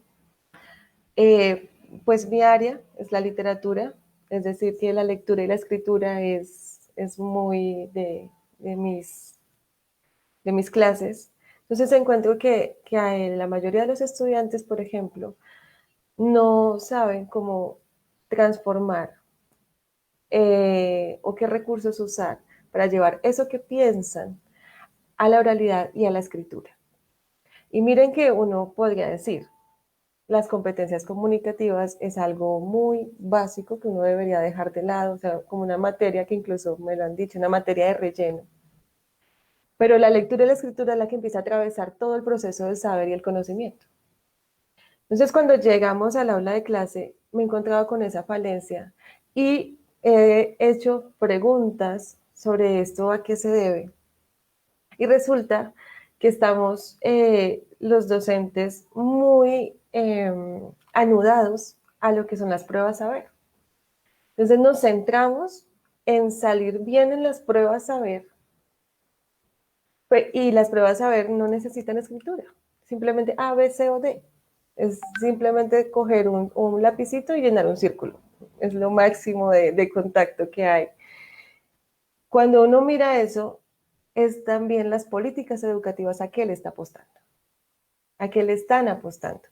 Eh, pues mi área es la literatura, es decir, que la lectura y la escritura es muy de mis clases. Entonces encuentro que la mayoría de los estudiantes, por ejemplo, no saben cómo transformar o qué recursos usar para llevar eso que piensan a la oralidad y a la escritura. Y miren que uno podría decir, las competencias comunicativas es algo muy básico que uno debería dejar de lado, o sea, como una materia que incluso me lo han dicho, una materia de relleno. Pero la lectura y la escritura es la que empieza a atravesar todo el proceso del saber y el conocimiento. Entonces, cuando llegamos al aula de clase, me he encontrado con esa falencia y he hecho preguntas sobre esto, a qué se debe. Y resulta que estamos los docentes muy anudados a lo que son las pruebas saber. Entonces nos centramos en salir bien en las pruebas saber, y las pruebas saber no necesitan escritura, simplemente A, B, C o D. Es simplemente coger un lapicito y llenar un círculo. Es lo máximo de contacto que hay. Cuando uno mira eso, es también las políticas educativas a qué le está apostando, a qué le están apostando,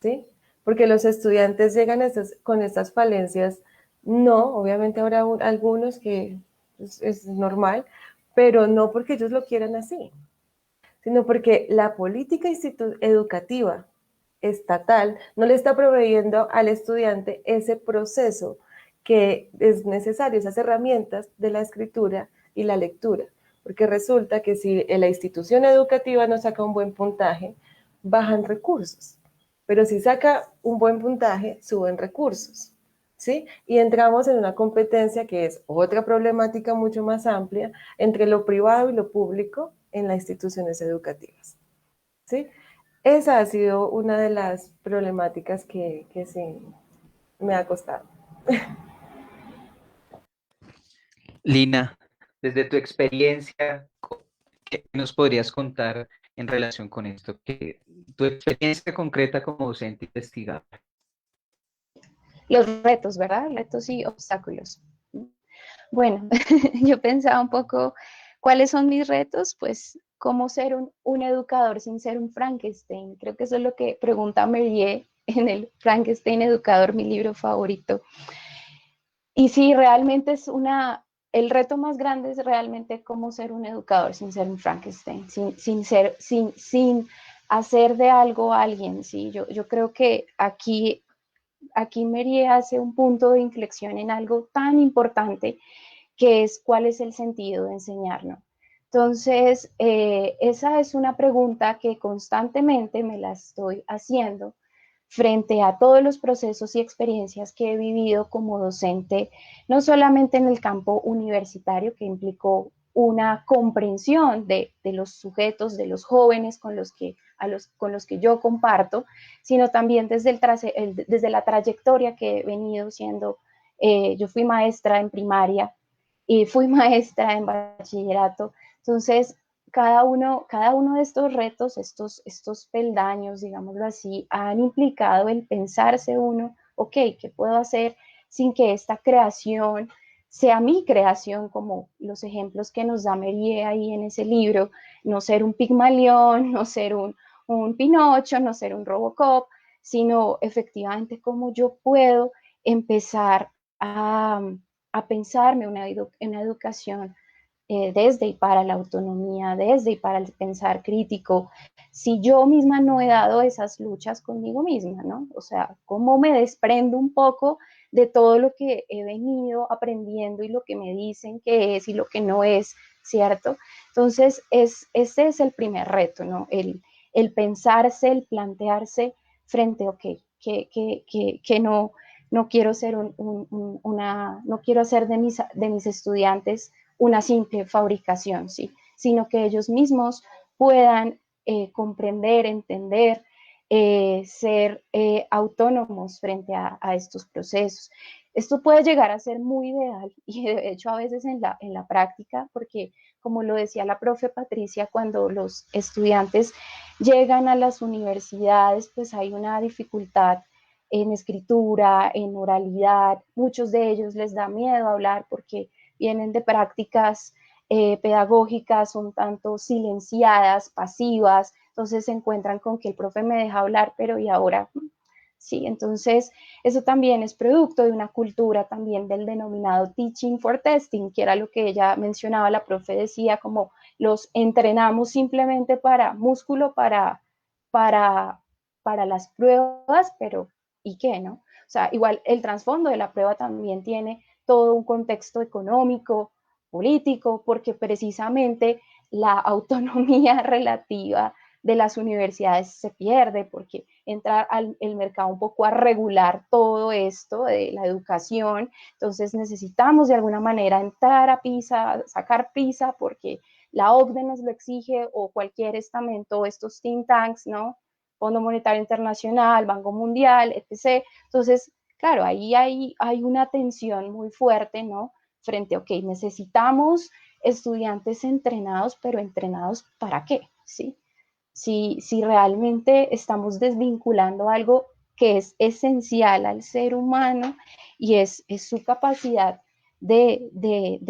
¿sí? Porque los estudiantes llegan con estas falencias, no, obviamente habrá algunos que es normal, pero no porque ellos lo quieran así, sino porque la política educativa estatal no le está proveyendo al estudiante ese proceso que es necesario, esas herramientas de la escritura y la lectura. Porque resulta que si la institución educativa no saca un buen puntaje, bajan recursos. Pero si saca un buen puntaje, suben recursos. ¿Sí? Y entramos en una competencia que es otra problemática mucho más amplia entre lo privado y lo público en las instituciones educativas. ¿Sí? Esa ha sido una de las problemáticas que sí me ha costado. Lina, desde tu experiencia, ¿qué nos podrías contar en relación con esto? Tu experiencia concreta como docente investigador. Los retos, ¿verdad? Retos y obstáculos. Bueno, yo pensaba un poco, ¿cuáles son mis retos? Pues, ¿cómo ser un educador sin ser un Frankenstein? Creo que eso es lo que pregunta Méliès en el Frankenstein Educador, mi libro favorito. Y sí, realmente el reto más grande es realmente cómo ser un educador sin ser un Frankenstein, sin hacer de algo a alguien, ¿sí? Yo creo que aquí Méliès hace un punto de inflexión en algo tan importante que es cuál es el sentido de enseñarnos. Entonces, esa es una pregunta que constantemente me la estoy haciendo frente a todos los procesos y experiencias que he vivido como docente, no solamente en el campo universitario, que implicó una comprensión de los sujetos, de los jóvenes con los que yo comparto, sino también desde la trayectoria que he venido siendo. Yo fui maestra en primaria y fui maestra en bachillerato, entonces cada uno de estos retos, estos peldaños, digámoslo así, han implicado el pensarse uno, ok, ¿qué puedo hacer sin que esta creación sea mi creación, como los ejemplos que nos da Méliès ahí en ese libro, no ser un Pigmalión, no ser un Pinocho, no ser un Robocop, sino efectivamente cómo yo puedo empezar a pensarme una educación desde y para la autonomía, desde y para el pensar crítico, si yo misma no he dado esas luchas conmigo misma, ¿no? O sea, cómo me desprendo un poco de todo lo que he venido aprendiendo y lo que me dicen que es y lo que no es, ¿cierto? Entonces, ese es el primer reto, ¿no? El pensarse, el plantearse frente, ok, que no quiero ser no quiero hacer de mis estudiantes una simple fabricación, ¿sí? Sino que ellos mismos puedan comprender, entender, ser autónomos frente a estos procesos. Esto puede llegar a ser muy ideal y de hecho a veces en la práctica, porque como lo decía la profe Patricia, cuando los estudiantes llegan a las universidades, pues hay una dificultad en escritura, en oralidad. Muchos de ellos les da miedo hablar porque vienen de prácticas pedagógicas un tanto silenciadas, pasivas, entonces se encuentran con que el profe me deja hablar, pero ¿y ahora? Sí, entonces eso también es producto de una cultura también del denominado teaching for testing, que era lo que ella mencionaba, la profe decía como los entrenamos simplemente para músculo, para, para las pruebas, pero ¿y qué, no? O sea, igual el trasfondo de la prueba también tiene todo un contexto económico, político, porque precisamente la autonomía relativa de las universidades se pierde, porque entra el mercado un poco a regular todo esto de la educación, entonces necesitamos de alguna manera entrar a PISA, sacar PISA, porque la OCDE nos lo exige, o cualquier estamento, estos think tanks, ¿no? Fondo Monetario Internacional, Banco Mundial, etc. Entonces, claro, ahí hay una tensión muy fuerte, ¿no? Frente a, ok, necesitamos estudiantes entrenados, pero entrenados ¿para qué? ¿Sí? Si realmente estamos desvinculando algo que es esencial al ser humano y es su capacidad de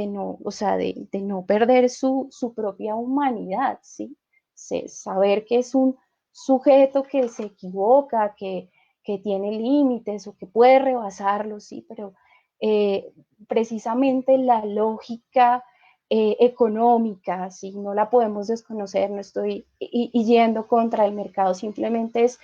no, o sea, de no perder su propia humanidad, ¿sí? Saber que es un sujeto que se equivoca, que tiene límites o que puede rebasarlos, sí, pero precisamente la lógica económica, si no la podemos desconocer, no estoy yendo contra el mercado, simplemente es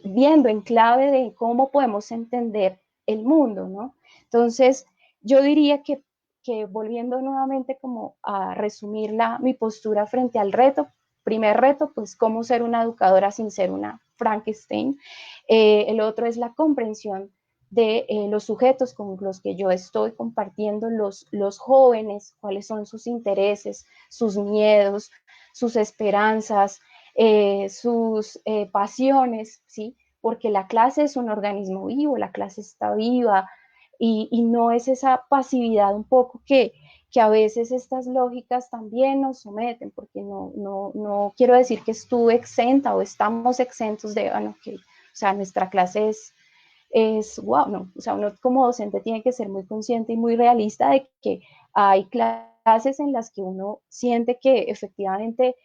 viendo en clave de cómo podemos entender el mundo, ¿no? Entonces, yo diría que volviendo nuevamente como a resumir mi postura frente al reto, primer reto, pues cómo ser una educadora sin ser una Frankenstein. El otro es la comprensión de los sujetos con los que yo estoy compartiendo, los jóvenes, cuáles son sus intereses, sus miedos, sus esperanzas, sus pasiones, ¿sí? Porque la clase es un organismo vivo, la clase está viva y no es esa pasividad un poco que a veces estas lógicas también nos someten, porque no quiero decir que estuve exenta o estamos exentos de, bueno, que, o sea, nuestra clase es wow, no, o sea, uno como docente tiene que ser muy consciente y muy realista de que hay clases en las que uno siente que efectivamente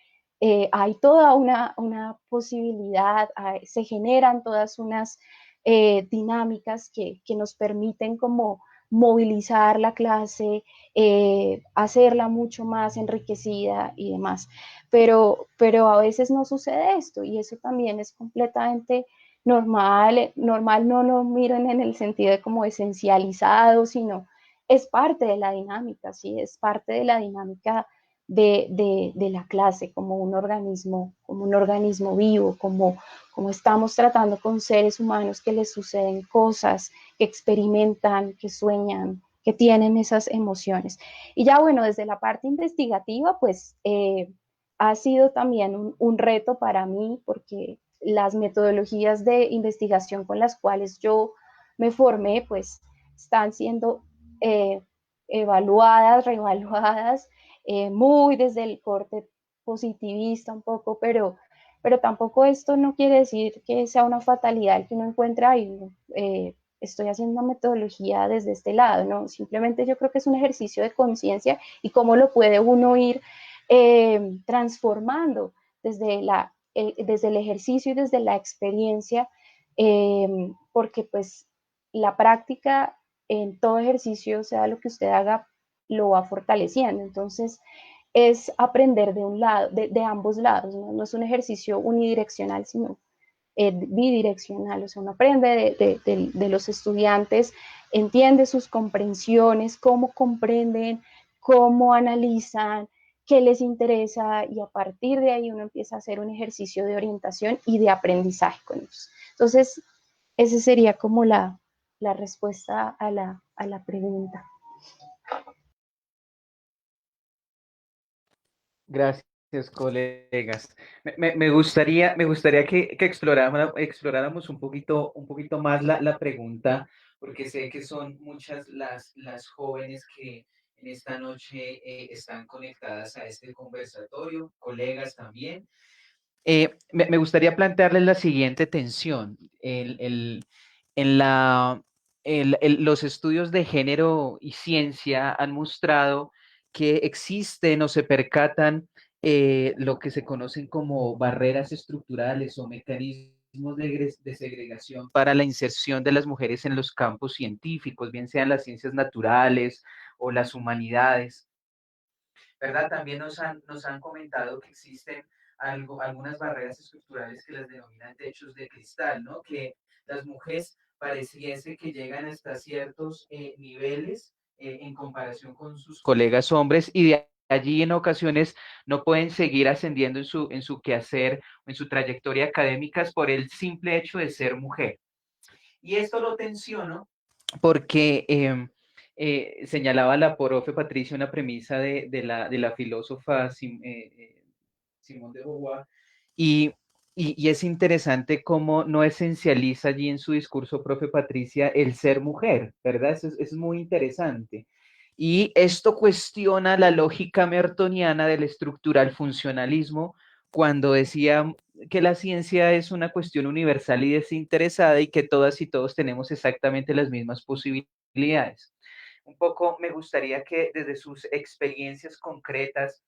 hay toda una posibilidad, se generan todas unas dinámicas que nos permiten como movilizar la clase, hacerla mucho más enriquecida y demás. Pero a veces no sucede esto y eso también es completamente normal no lo miren en el sentido de como esencializado, sino es parte de la dinámica, ¿sí? Es parte de la dinámica de la clase como un organismo vivo, como estamos tratando con seres humanos que les suceden cosas, que experimentan, que sueñan, que tienen esas emociones. Y ya bueno, desde la parte investigativa, pues ha sido también un reto para mí porque las metodologías de investigación con las cuales yo me formé, pues están siendo evaluadas, reevaluadas, muy desde el corte positivista un poco, pero tampoco esto no quiere decir que sea una fatalidad que uno encuentra y estoy haciendo una metodología desde este lado, ¿no? Simplemente yo creo que es un ejercicio de conciencia y cómo lo puede uno ir transformando desde el ejercicio y desde la experiencia, porque pues la práctica en todo ejercicio, sea lo que usted haga, lo va fortaleciendo. Entonces, es aprender de un lado, de ambos lados, ¿no? No es un ejercicio unidireccional, sino bidireccional, o sea, uno aprende de los estudiantes, entiende sus comprensiones, cómo comprenden, cómo analizan, qué les interesa y a partir de ahí uno empieza a hacer un ejercicio de orientación y de aprendizaje con ellos. Entonces, esa sería como la respuesta a la pregunta. Gracias, colegas. Me gustaría que exploráramos un poquito más la pregunta, porque sé que son muchas las jóvenes que en esta noche están conectadas a este conversatorio, colegas también. Me gustaría plantearles la siguiente tensión. En la, los estudios de género y ciencia han mostrado que existen o se percatan lo que se conocen como barreras estructurales o mecanismos de segregación para la inserción de las mujeres en los campos científicos, bien sean las ciencias naturales o las humanidades. ¿Verdad? También nos han comentado que existen algunas barreras estructurales que las denominan techos de cristal, ¿no? Que las mujeres pareciese que llegan hasta ciertos niveles en comparación con sus colegas hombres y de allí en ocasiones no pueden seguir ascendiendo en su quehacer o en su trayectoria académica por el simple hecho de ser mujer. Y esto lo tensiono porque señalaba la profe Patricia una premisa de la filósofa Simone de Beauvoir, y, y es interesante cómo no esencializa allí en su discurso, profe Patricia, el ser mujer, ¿verdad? Eso es muy interesante. Y esto cuestiona la lógica mertoniana del estructural funcionalismo cuando decía que la ciencia es una cuestión universal y desinteresada y que todas y todos tenemos exactamente las mismas posibilidades. Un poco me gustaría que desde sus experiencias concretas,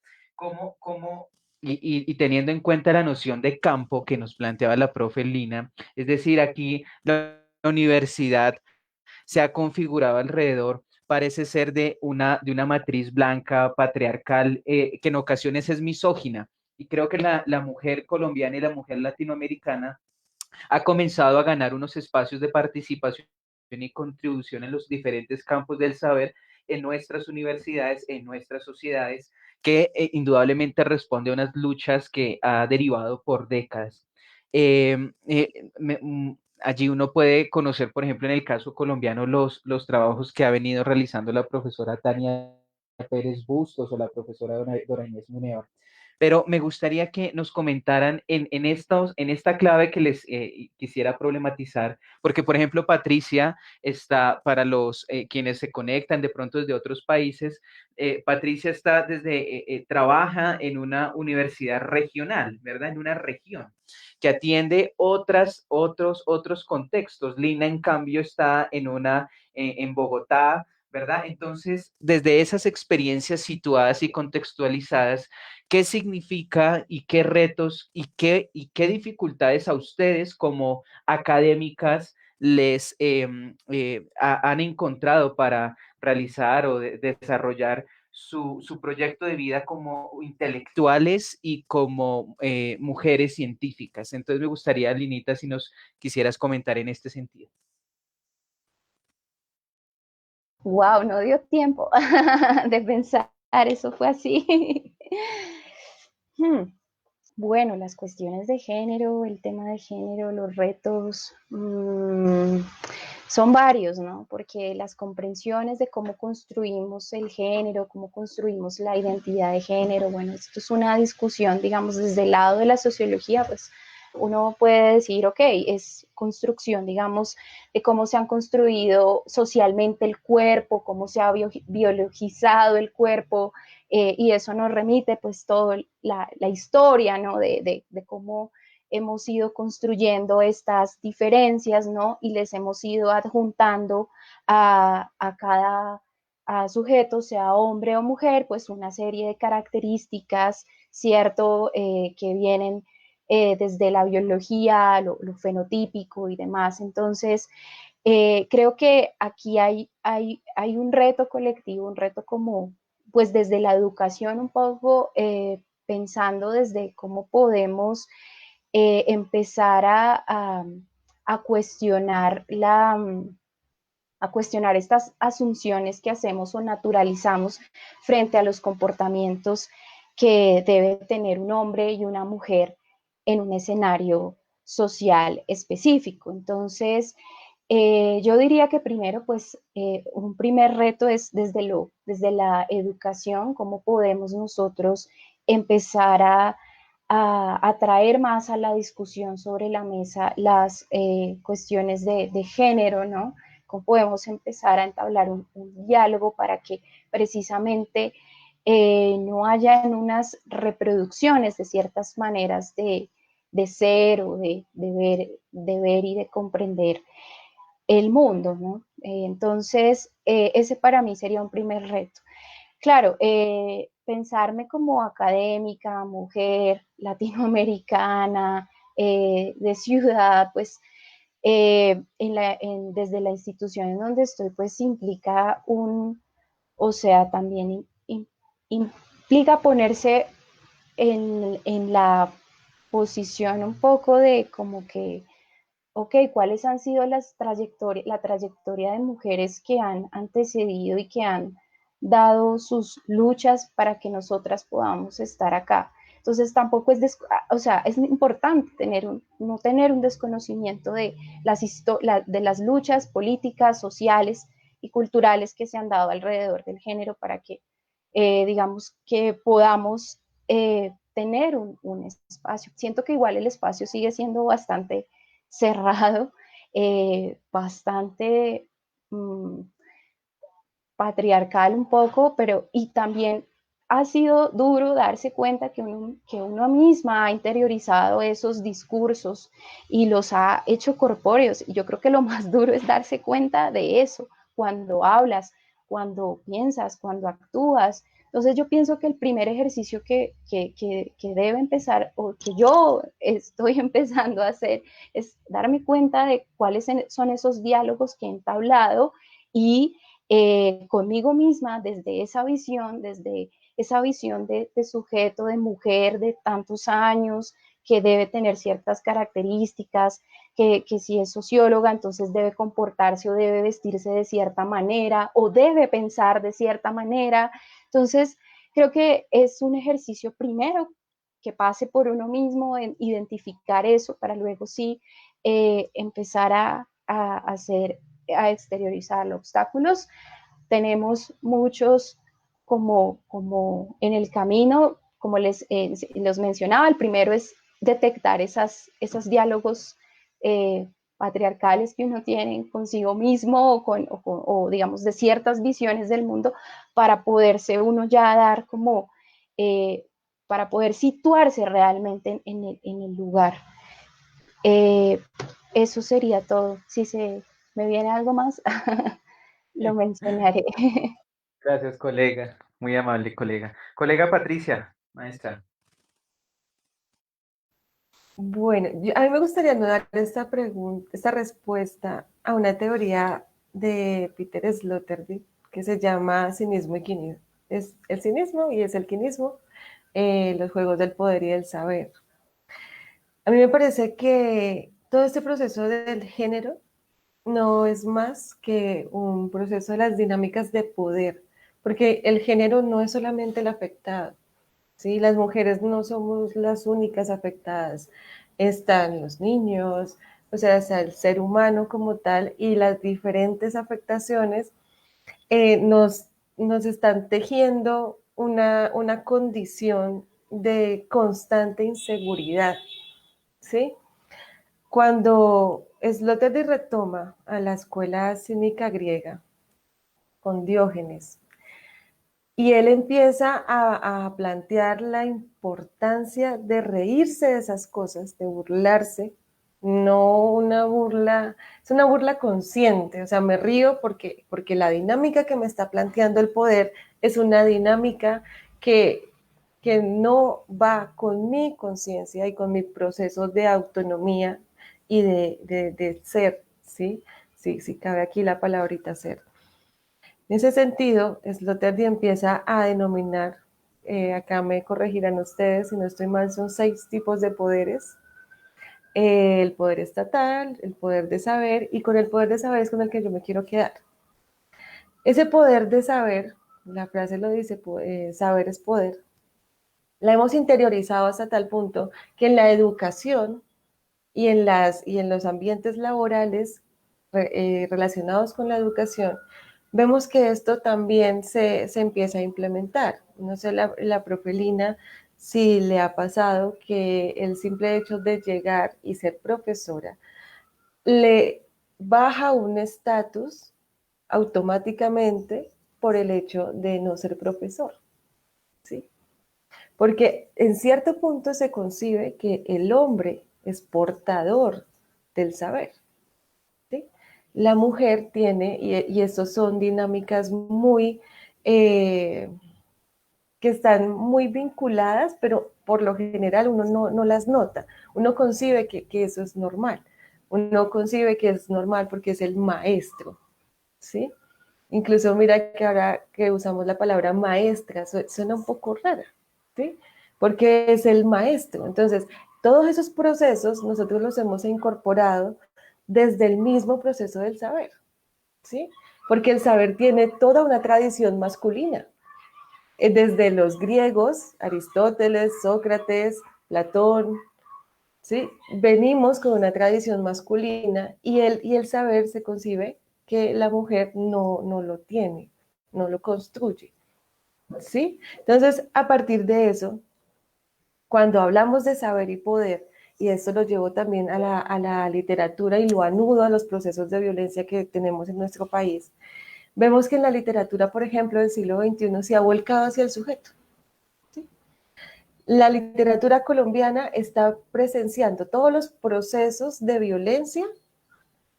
y teniendo en cuenta la noción de campo que nos planteaba la profe Lina, es decir, aquí la universidad se ha configurado alrededor, parece ser de una matriz blanca, patriarcal, que en ocasiones es misógina. Y creo que la mujer colombiana y la mujer latinoamericana ha comenzado a ganar unos espacios de participación y contribución en los diferentes campos del saber en nuestras universidades, en nuestras sociedades, que indudablemente responde a unas luchas que ha derivado por décadas. Allí uno puede conocer, por ejemplo, en el caso colombiano, los trabajos que ha venido realizando la profesora Tania Pérez Bustos o la profesora Dora Inés Muneva. Pero me gustaría que nos comentaran en esta clave que les quisiera problematizar, porque por ejemplo Patricia está para los quienes se conectan de pronto desde otros países, Patricia está trabaja en una universidad regional, ¿verdad? En una región que atiende otros contextos. Lina, en cambio, está en Bogotá, ¿verdad? Entonces, desde esas experiencias situadas y contextualizadas, ¿qué significa y qué retos y qué dificultades a ustedes como académicas les han encontrado para realizar o desarrollar su proyecto de vida como intelectuales y como mujeres científicas? Entonces me gustaría, Linita, si nos quisieras comentar en este sentido. Wow, no dio tiempo de pensar, eso fue así. Bueno, las cuestiones de género, el tema de género, los retos, son varios, ¿no? Porque las comprensiones de cómo construimos el género, cómo construimos la identidad de género, bueno, esto es una discusión, digamos, desde el lado de la sociología, pues uno puede decir, ok, es construcción, digamos, de cómo se han construido socialmente el cuerpo, cómo se ha biologizado el cuerpo, y eso nos remite pues toda la historia, ¿no? De cómo hemos ido construyendo estas diferencias, ¿no? Y les hemos ido adjuntando a cada sujeto, sea hombre o mujer, pues una serie de características, ¿cierto? Que vienen desde la biología, lo fenotípico y demás. Entonces, creo que aquí hay un reto colectivo, un reto como, pues desde la educación un poco, pensando desde cómo podemos empezar a cuestionar a cuestionar estas asunciones que hacemos o naturalizamos frente a los comportamientos que debe tener un hombre y una mujer en un escenario social específico. Entonces, yo diría que primero, pues, un primer reto es desde la educación, cómo podemos nosotros empezar a traer más a la discusión sobre la mesa las cuestiones de género, ¿no? Cómo podemos empezar a entablar un diálogo para que precisamente no hayan unas reproducciones de ciertas maneras de ser o de ver y de comprender el mundo, ¿no? Entonces, ese para mí sería un primer reto. Claro, pensarme como académica, mujer, latinoamericana, de ciudad, pues desde la institución en donde estoy, pues implica o sea, también implica ponerse en la posición un poco de como que, ok, ¿cuáles han sido la trayectoria de mujeres que han antecedido y que han dado sus luchas para que nosotras podamos estar acá? Entonces tampoco o sea, es importante no tener un desconocimiento de de las luchas políticas, sociales y culturales que se han dado alrededor del género para que, digamos, que podamos tener un espacio. Siento que igual el espacio sigue siendo bastante cerrado, bastante patriarcal un poco, pero y también ha sido duro darse cuenta que uno misma ha interiorizado esos discursos y los ha hecho corpóreos. Y yo creo que lo más duro es darse cuenta de eso cuando hablas, cuando piensas, cuando actúas. Entonces yo pienso que el primer ejercicio que debe empezar o que yo estoy empezando a hacer es darme cuenta de cuáles son esos diálogos que he entablado y conmigo misma desde esa visión de sujeto, de mujer de tantos años, que debe tener ciertas características, que si es socióloga, entonces debe comportarse o debe vestirse de cierta manera o debe pensar de cierta manera. Entonces, creo que es un ejercicio primero que pase por uno mismo en identificar eso para luego sí empezar a exteriorizar los obstáculos. Tenemos muchos como en el camino, como los mencionaba, el primero es detectar esos diálogos patriarcales que uno tiene consigo mismo o digamos de ciertas visiones del mundo para poderse uno ya dar como, para poder situarse realmente en el lugar. Eso sería todo. Si se me viene algo más, lo mencionaré. Gracias, colega. Muy amable, colega. Colega Patricia, maestra. Bueno, a mí me gustaría no dar esta pregunta, esta respuesta a una teoría de Peter Sloterdijk que se llama cinismo y quinismo. Es el cinismo y es el quinismo, los juegos del poder y del saber. A mí me parece que todo este proceso del género no es más que un proceso de las dinámicas de poder, porque el género no es solamente el afectado, ¿sí? Las mujeres no somos las únicas afectadas. Están los niños, o sea, hacia el ser humano como tal, y las diferentes afectaciones nos, nos están tejiendo una condición de constante inseguridad, ¿sí? Cuando Sloterdijk retoma a la escuela cínica griega con Diógenes, y él empieza a plantear la importancia de reírse de esas cosas, de burlarse, no una burla, es una burla consciente, o sea, me río porque la dinámica que me está planteando el poder es una dinámica que no va con mi conciencia y con mi proceso de autonomía y de ser, ¿sí? Sí, sí, cabe aquí la palabrita ser. En ese sentido, Sloterdijk empieza a denominar, acá me corregirán ustedes si no estoy mal, son 6 tipos de poderes. El poder estatal, el poder de saber, y con el poder de saber es con el que yo me quiero quedar. Ese poder de saber, la frase lo dice, saber es poder, la hemos interiorizado hasta tal punto que en la educación y en los ambientes laborales relacionados con la educación, vemos que esto también se empieza a implementar. No sé, la profe Lina, si le ha pasado que el simple hecho de llegar y ser profesora le baja un estatus automáticamente por el hecho de no ser profesor, ¿sí? Porque en cierto punto se concibe que el hombre es portador del saber, ¿sí? La mujer tiene, y estos son dinámicas muy, que están muy vinculadas, pero por lo general uno no las nota. Uno concibe que eso es normal. Uno concibe que es normal porque es el maestro, ¿sí? Incluso mira que ahora que usamos la palabra maestra, suena un poco rara, ¿sí? Porque es el maestro. Entonces, todos esos procesos nosotros los hemos incorporado desde el mismo proceso del saber, ¿sí? Porque el saber tiene toda una tradición masculina. Desde los griegos, Aristóteles, Sócrates, Platón, ¿sí? Venimos con una tradición masculina y el saber se concibe que la mujer no lo tiene, no lo construye, ¿sí? Entonces, a partir de eso, cuando hablamos de saber y poder, y esto lo llevo también a la literatura y lo anudo a los procesos de violencia que tenemos en nuestro país, vemos que en la literatura, por ejemplo, del siglo XXI se ha volcado hacia el sujeto. La literatura colombiana está presenciando todos los procesos de violencia,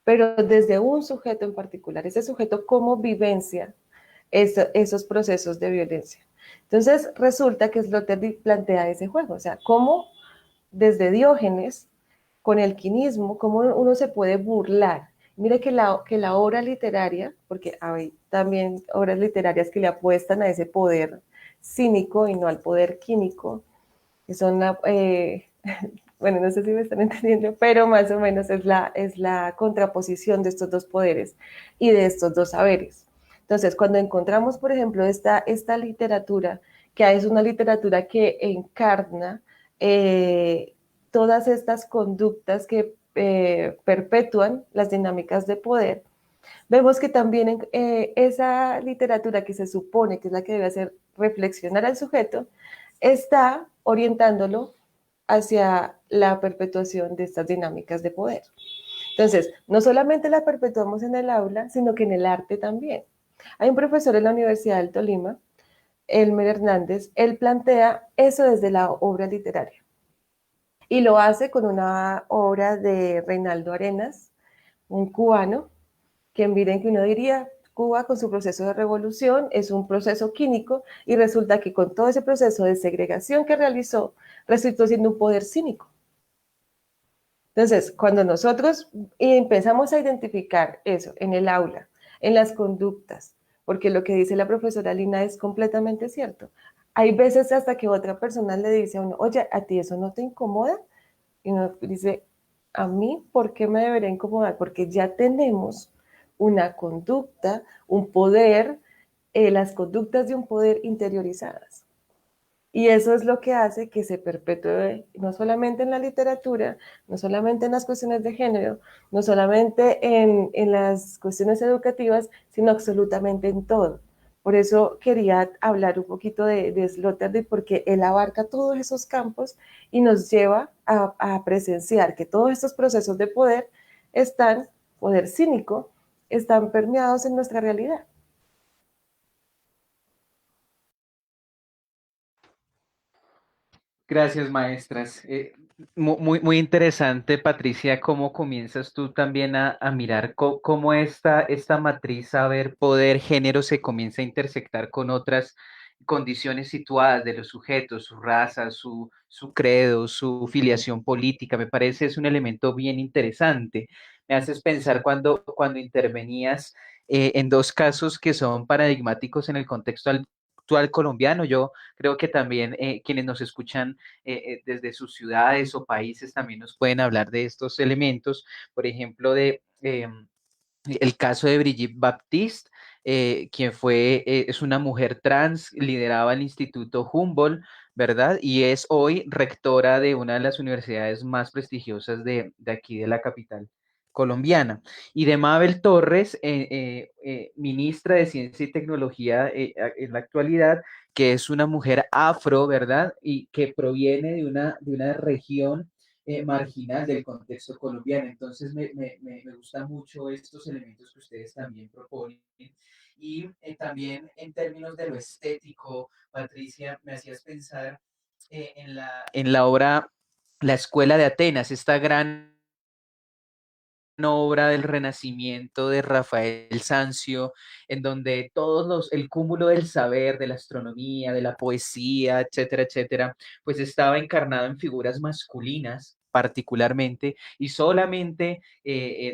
pero desde un sujeto en particular. Ese sujeto cómo vivencia esos procesos de violencia. Entonces, resulta que Sloterdijk plantea ese juego, o sea, cómo desde Diógenes, con el quinismo, cómo uno se puede burlar. Mire que la obra literaria, porque hay también obras literarias que le apuestan a ese poder cínico y no al poder químico, que son bueno, no sé si me están entendiendo, pero más o menos es la contraposición de estos dos poderes y de estos dos saberes. Entonces, cuando encontramos, por ejemplo, esta literatura, que es una literatura que encarna todas estas conductas que perpetúan las dinámicas de poder, vemos que también esa literatura que se supone que es la que debe hacer reflexionar al sujeto, está orientándolo hacia la perpetuación de estas dinámicas de poder. Entonces, no solamente la perpetuamos en el aula, sino que en el arte también. Hay un profesor en la Universidad del Tolima, Elmer Hernández, él plantea eso desde la obra literaria. Y lo hace con una obra de Reinaldo Arenas, un cubano, que miren que uno diría, Cuba con su proceso de revolución es un proceso químico y resulta que con todo ese proceso de segregación que realizó, resultó siendo un poder cínico. Entonces, cuando nosotros empezamos a identificar eso en el aula, en las conductas, porque lo que dice la profesora Lina es completamente cierto. Hay veces hasta que otra persona le dice a uno, oye, ¿a ti eso no te incomoda? Y uno dice, ¿a mí por qué me debería incomodar? Porque ya tenemos una conducta, un poder, las conductas de un poder interiorizadas. Y eso es lo que hace que se perpetúe no solamente en la literatura, no solamente en las cuestiones de género, no solamente en las cuestiones educativas, sino absolutamente en todo. Por eso quería hablar un poquito de Sloterdijk, porque él abarca todos esos campos y nos lleva a presenciar que todos estos procesos de poder están, poder cínico, están permeados en nuestra realidad. Gracias, maestras. Muy interesante, Patricia, cómo comienzas tú también a mirar cómo esta matriz saber, poder, género se comienza a intersectar con otras condiciones situadas de los sujetos, su raza, su credo, su filiación política. Me parece es un elemento bien interesante. Me haces pensar cuando intervenías en dos casos que son paradigmáticos en el contexto actual colombiano. Yo creo que también quienes nos escuchan desde sus ciudades o países también nos pueden hablar de estos elementos, por ejemplo, el caso de Brigitte Baptiste, quien es una mujer trans, lideraba el Instituto Humboldt, ¿verdad? Y es hoy rectora de una de las universidades más prestigiosas de aquí de la capital colombiana. Y de Mabel Torres, ministra de Ciencia y Tecnología en la actualidad, que es una mujer afro, ¿verdad? Y que proviene de una región marginal del contexto colombiano. Entonces, me gustan mucho estos elementos que ustedes también proponen. Y también en términos de lo estético, Patricia, me hacías pensar en la obra La Escuela de Atenas, esta gran obra del Renacimiento de Rafael Sanzio, en donde el cúmulo del saber, de la astronomía, de la poesía, etcétera, etcétera, pues estaba encarnado en figuras masculinas particularmente, y solamente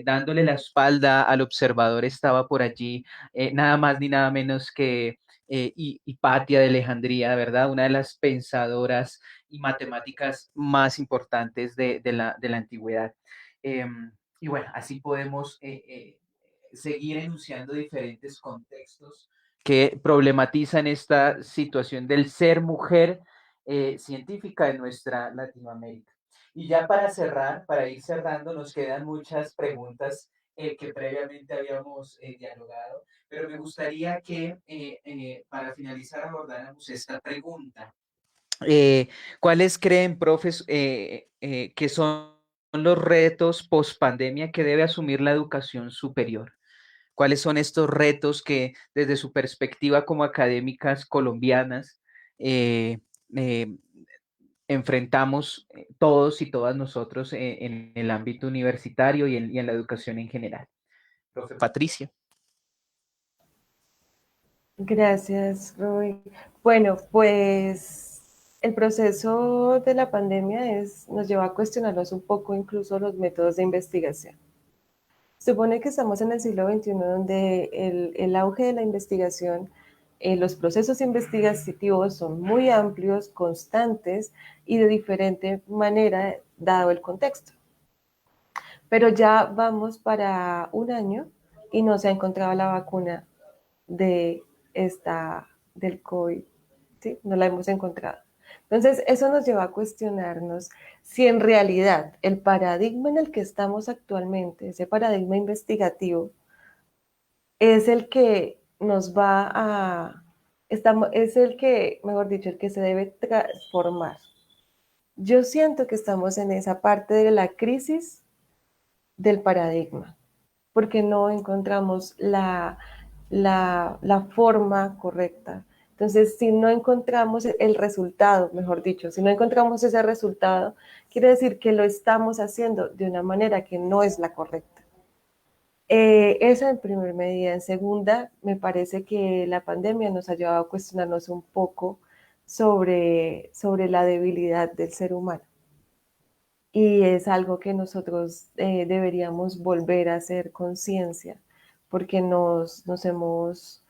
dándole la espalda al observador estaba por allí nada más ni nada menos que Hipatia de Alejandría, ¿verdad? Una de las pensadoras y matemáticas más importantes de la antigüedad. Em, y bueno, así podemos seguir enunciando diferentes contextos que problematizan esta situación del ser mujer científica en nuestra Latinoamérica. Y ya para ir cerrando, nos quedan muchas preguntas que previamente habíamos dialogado, pero me gustaría que para finalizar abordáramos esta pregunta. Eh, ¿Cuáles creen, profes, que son los retos post pandemia que debe asumir la educación superior? ¿Cuáles son estos retos que desde su perspectiva como académicas colombianas eh, eh, enfrentamos todos y todas nosotros en el ámbito universitario y en la educación en general? Profe Patricia. Gracias, Roy. Bueno, pues el proceso de la pandemia nos lleva a cuestionarnos un poco incluso los métodos de investigación. Supone que estamos en el siglo XXI donde el auge de la investigación, los procesos investigativos son muy amplios, constantes y de diferente manera dado el contexto. Pero ya vamos para un año y no se ha encontrado la vacuna de del COVID, ¿sí? No la hemos encontrado. Entonces, eso nos lleva a cuestionarnos si en realidad el paradigma en el que estamos actualmente, ese paradigma investigativo, es el que nos va es el que, mejor dicho, el que se debe transformar. Yo siento que estamos en esa parte de la crisis del paradigma, porque no encontramos la forma correcta. Entonces, si no encontramos el resultado, mejor dicho, si no encontramos ese resultado, quiere decir que lo estamos haciendo de una manera que no es la correcta. Esa en primer medida. En segunda, me parece que la pandemia nos ha llevado a cuestionarnos un poco sobre la debilidad del ser humano. Y es algo que nosotros deberíamos volver a hacer conciencia, porque nos hemos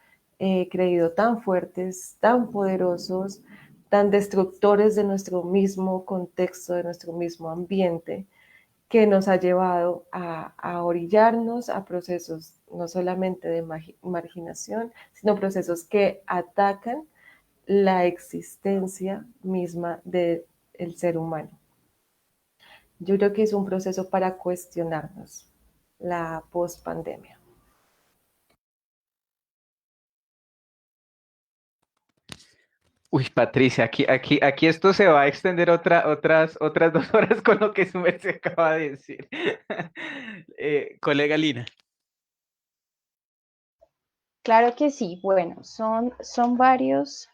creído tan fuertes, tan poderosos, tan destructores de nuestro mismo contexto, de nuestro mismo ambiente, que nos ha llevado a orillarnos a procesos no solamente de marginación, sino procesos que atacan la existencia misma del ser humano. Yo creo que es un proceso para cuestionarnos la pospandemia. Uy, Patricia, aquí esto se va a extender otras 2 horas con lo que su merced acaba de decir. Colega Lina. Claro que sí. Bueno, son varios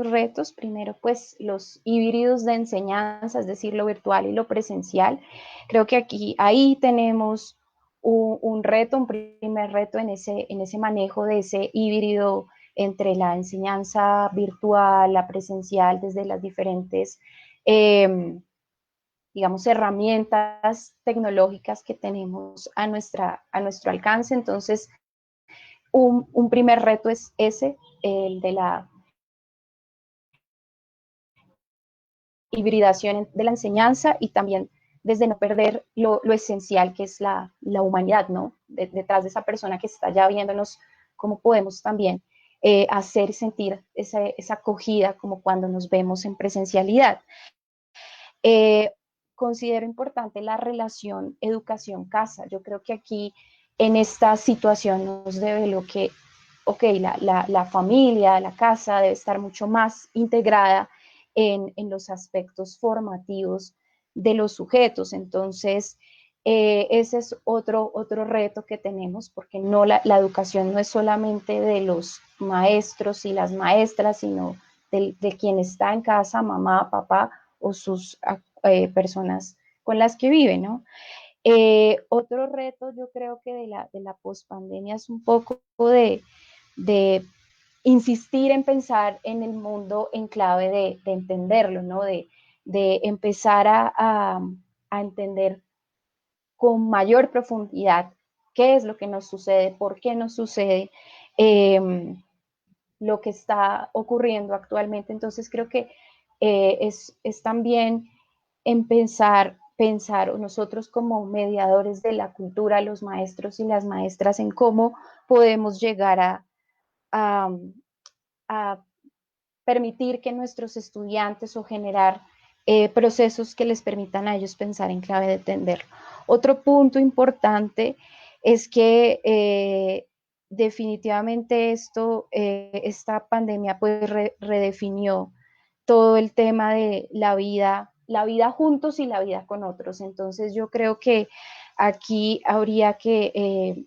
retos. Primero, pues los híbridos de enseñanza, es decir, lo virtual y lo presencial. Creo que ahí tenemos un reto, un primer reto en ese manejo de ese híbrido entre la enseñanza virtual, la presencial, desde las diferentes, digamos, herramientas tecnológicas que tenemos a nuestro alcance. Entonces, un primer reto es ese, el de la hibridación de la enseñanza y también desde no perder lo esencial que es la humanidad, ¿no? Detrás de esa persona que está ya viéndonos, cómo podemos también hacer sentir esa acogida como cuando nos vemos en presencialidad. Eh, Considero importante la relación educación-casa. Yo creo que aquí en esta situación nos debe lo que, ok, la familia, la casa debe estar mucho más integrada en los aspectos formativos de los sujetos. Entonces, ese es otro reto que tenemos, porque no la educación no es solamente de los maestros y las maestras, sino de quien está en casa, mamá, papá o sus personas con las que vive, ¿no? Otro reto yo creo que de la pospandemia es un poco de insistir en pensar en el mundo en clave de entenderlo, ¿no? De empezar a entender con mayor profundidad qué es lo que nos sucede, por qué nos sucede, lo que está ocurriendo actualmente. Entonces creo que es también en pensar nosotros como mediadores de la cultura, los maestros y las maestras, en cómo podemos llegar a, a permitir que nuestros estudiantes o generar procesos que les permitan a ellos pensar en clave de entenderlo. Otro punto importante es que definitivamente esta pandemia pues redefinió todo el tema de la vida juntos y la vida con otros. Entonces yo creo que aquí habría que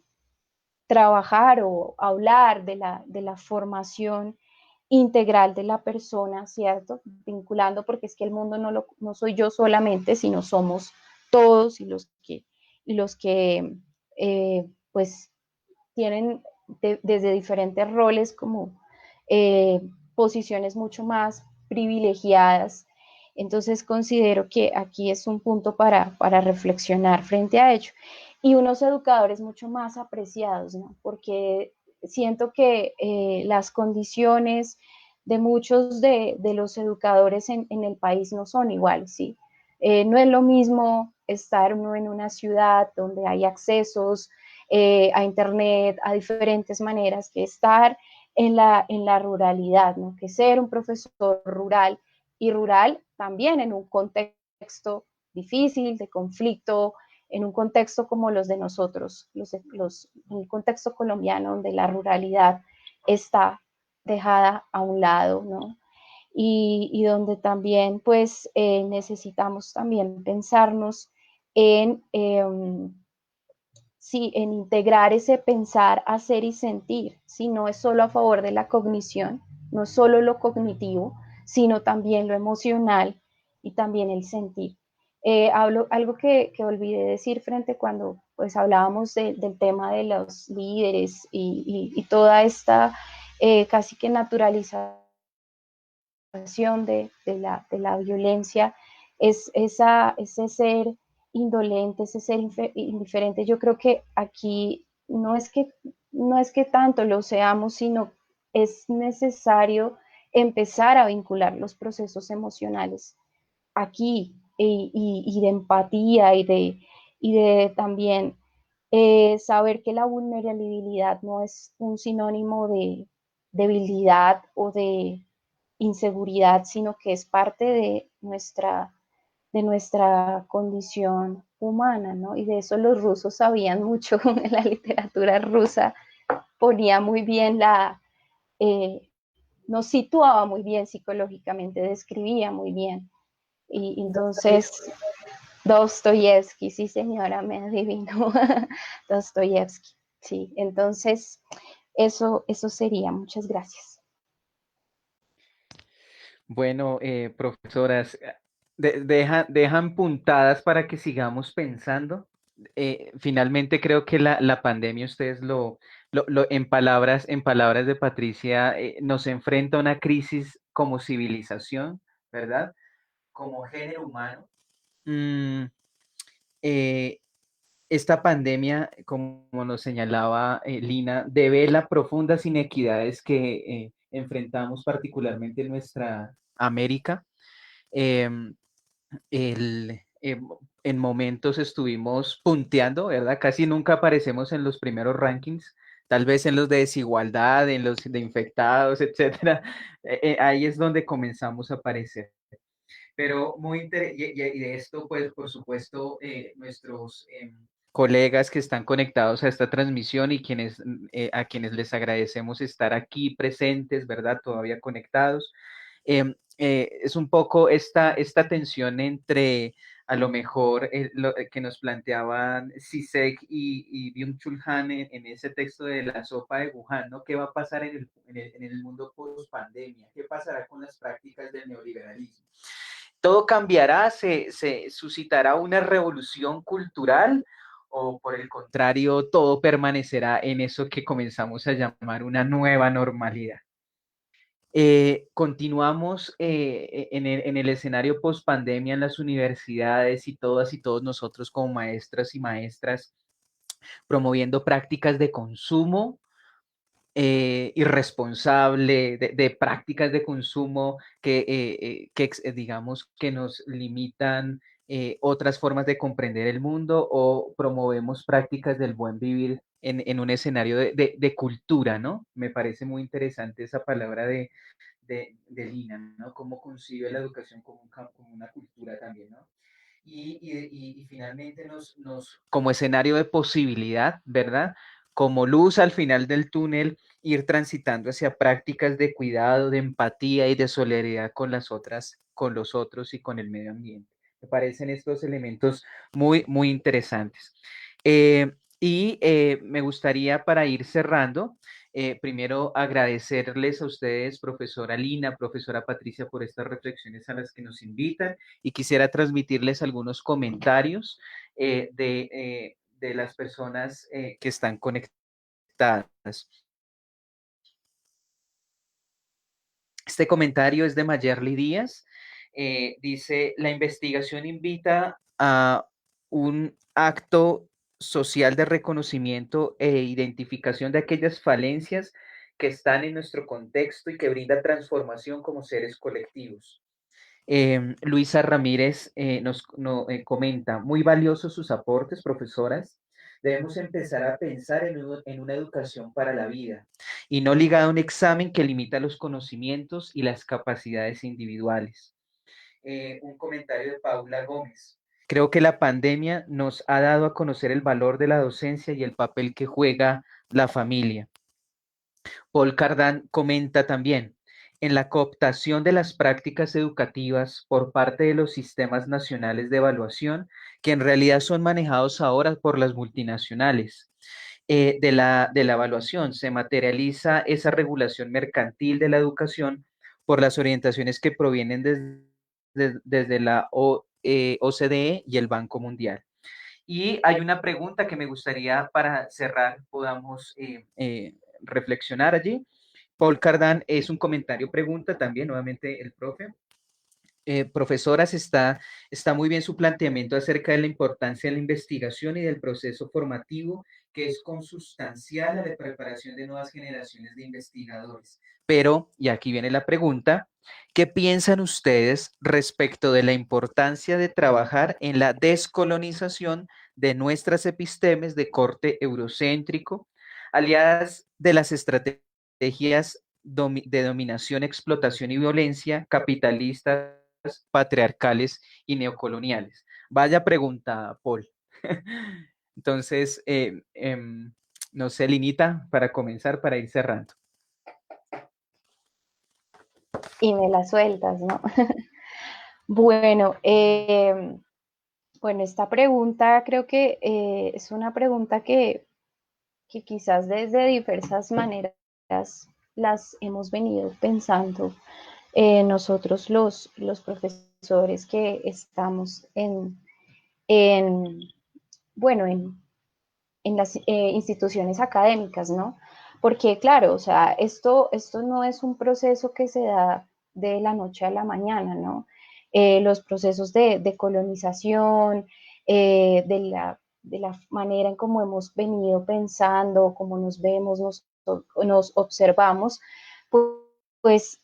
trabajar o hablar de la formación integral de la persona, ¿cierto? Vinculando, porque es que el mundo no soy yo solamente, sino somos todos y los que pues tienen desde diferentes roles como eh, posiciones mucho más privilegiadas. Entonces considero que aquí es un punto para reflexionar frente a ello. Y unos educadores mucho más apreciados, ¿no? Porque siento que las condiciones de muchos de los educadores en el país no son iguales, ¿sí? No es lo mismo estar uno en una ciudad donde hay accesos a Internet, a diferentes maneras, que estar en la ruralidad, ¿no? Que ser un profesor rural y rural también en un contexto difícil, de conflicto, en un contexto como los de nosotros, el contexto colombiano donde la ruralidad está dejada a un lado, ¿no? Y donde también pues necesitamos también pensarnos en sí, en integrar ese pensar, hacer y sentir, si no es solo a favor de la cognición, no es solo lo cognitivo, sino también lo emocional y también el sentir. Algo que olvidé decir frente cuando pues hablábamos del tema de los líderes y toda esta casi que naturalización de la violencia, ese ser indolente, ese ser indiferente. Yo creo que aquí no es que tanto lo seamos, sino es necesario empezar a vincular los procesos emocionales aquí y de empatía y de también saber que la vulnerabilidad no es un sinónimo de debilidad inseguridad, sino que es parte de nuestra condición humana, ¿no? Y de eso los rusos sabían mucho, la literatura rusa ponía muy bien nos situaba muy bien psicológicamente, describía muy bien. Y entonces, Dostoyevsky, sí señora, me adivino, Dostoyevsky, sí, entonces eso sería, muchas gracias. Bueno, profesoras, dejan puntadas para que sigamos pensando. Finalmente creo que la pandemia, ustedes en palabras de Patricia, nos enfrenta a una crisis como civilización, ¿verdad? Como género humano. Mm, eh, esta pandemia, como nos señalaba Lina, devela profundas inequidades que enfrentamos particularmente en nuestra América. Em, en momentos estuvimos punteando, ¿verdad? Casi nunca aparecemos en los primeros rankings, tal vez en los de desigualdad, en los de infectados, etcétera. Ahí es donde comenzamos a aparecer. Pero y de esto, pues, por supuesto, nuestros colegas que están conectados a esta transmisión y a quienes les agradecemos estar aquí presentes, ¿verdad? Todavía conectados. Es un poco esta tensión entre a lo mejor lo que nos planteaban Zizek y Byung-Chul Han en ese texto de la sopa de Wuhan, ¿no? ¿Qué va a pasar en el mundo post-pandemia? ¿Qué pasará con las prácticas del neoliberalismo? ¿Todo cambiará? ¿Se suscitará una revolución cultural? ¿O por el contrario, todo permanecerá en eso que comenzamos a llamar una nueva normalidad? Continuamos en el escenario post pandemia en las universidades y todas y todos nosotros como maestras y maestras promoviendo prácticas de consumo irresponsable, de prácticas de consumo digamos que nos limitan otras formas de comprender el mundo o promovemos prácticas del buen vivir en un escenario de cultura, ¿no? Me parece muy interesante esa palabra de Lina, ¿no? Cómo concibe la educación como una cultura también, ¿no? Y finalmente como escenario de posibilidad, ¿verdad? Como luz al final del túnel, ir transitando hacia prácticas de cuidado, de empatía y de solidaridad con las otras, con los otros y con el medio ambiente. Me parecen estos elementos muy, muy interesantes. Me gustaría para ir cerrando, primero agradecerles a ustedes, profesora Lina, profesora Patricia, por estas reflexiones a las que nos invitan y quisiera transmitirles algunos comentarios de las personas que están conectadas. Este comentario es de Mayerly Díaz. Dice, la investigación invita a un acto social de reconocimiento e identificación de aquellas falencias que están en nuestro contexto y que brinda transformación como seres colectivos. Luisa Ramírez comenta, muy valiosos sus aportes, profesoras. Debemos empezar a pensar en una educación para la vida y no ligada a un examen que limita los conocimientos y las capacidades individuales. Un comentario de Paula Gómez. Creo que la pandemia nos ha dado a conocer el valor de la docencia y el papel que juega la familia. Paul Cardán comenta también, en la cooptación de las prácticas educativas por parte de los sistemas nacionales de evaluación, que en realidad son manejados ahora por las multinacionales. De la evaluación se materializa esa regulación mercantil de la educación por las orientaciones que provienen desde la OCDE y el Banco Mundial. Y hay una pregunta que me gustaría para cerrar podamos reflexionar allí. Paul Cardán es un comentario pregunta también, nuevamente el profe. Profesoras, está muy bien su planteamiento acerca de la importancia de la investigación y del proceso formativo que es consustancial a la preparación de nuevas generaciones de investigadores. Pero, y aquí viene la pregunta, ¿qué piensan ustedes respecto de la importancia de trabajar en la descolonización de nuestras epistemes de corte eurocéntrico, aliadas de las estrategias de dominación, explotación y violencia, capitalistas, patriarcales y neocoloniales. Vaya pregunta, Paul. Entonces, no sé, Linita, para comenzar, para ir cerrando. Y me la sueltas, ¿no? Bueno, bueno, esta pregunta creo que es una pregunta que quizás desde diversas maneras las hemos venido pensando nosotros los profesores que estamos bueno, en las instituciones académicas, ¿no? Porque claro, o sea, esto no es un proceso que se da de la noche a la mañana, ¿no? Los procesos de colonización, de la manera en cómo hemos venido pensando, cómo nos vemos, nos observamos, pues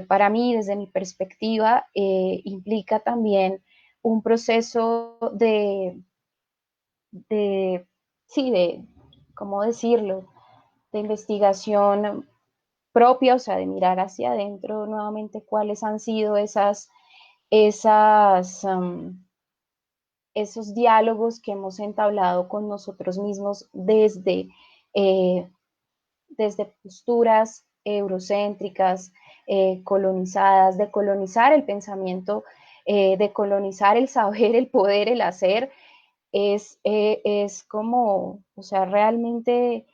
para mí, desde mi perspectiva, implica también un proceso de sí, ¿cómo decirlo? De investigación propia, o sea, de mirar hacia adentro nuevamente cuáles han sido esas, esos diálogos que hemos entablado con nosotros mismos desde posturas eurocéntricas, colonizadas, de colonizar el pensamiento, de colonizar el saber, el poder, el hacer, es como, o sea, realmente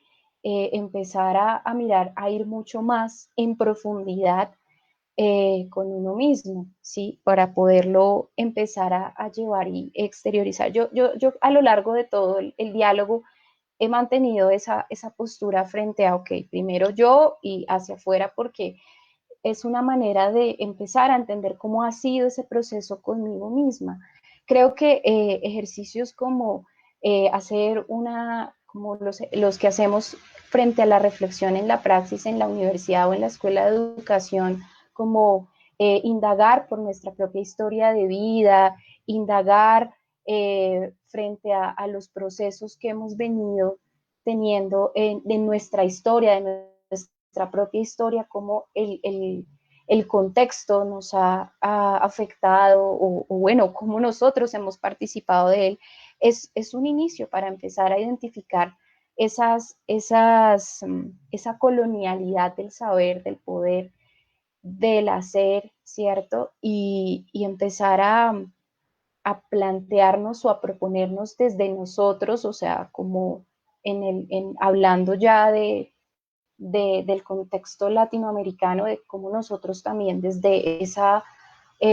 empezar a mirar, a ir mucho más en profundidad con uno mismo, ¿sí? Para poderlo empezar a llevar y exteriorizar. Yo a lo largo de todo el diálogo he mantenido esa postura frente a, ok, primero yo y hacia afuera, porque es una manera de empezar a entender cómo ha sido ese proceso conmigo misma. Creo que ejercicios como hacer como los que hacemos frente a la reflexión en la praxis en la universidad o en la escuela de educación, como indagar por nuestra propia historia de vida, indagar frente a los procesos que hemos venido teniendo de nuestra historia, de nuestra propia historia, cómo el contexto nos ha afectado o, bueno, cómo nosotros hemos participado de él, es un inicio para empezar a identificar esa colonialidad del saber, del poder, del hacer, ¿cierto? Y empezar a plantearnos o a proponernos desde nosotros, o sea, como hablando ya del contexto latinoamericano, de cómo nosotros también desde esa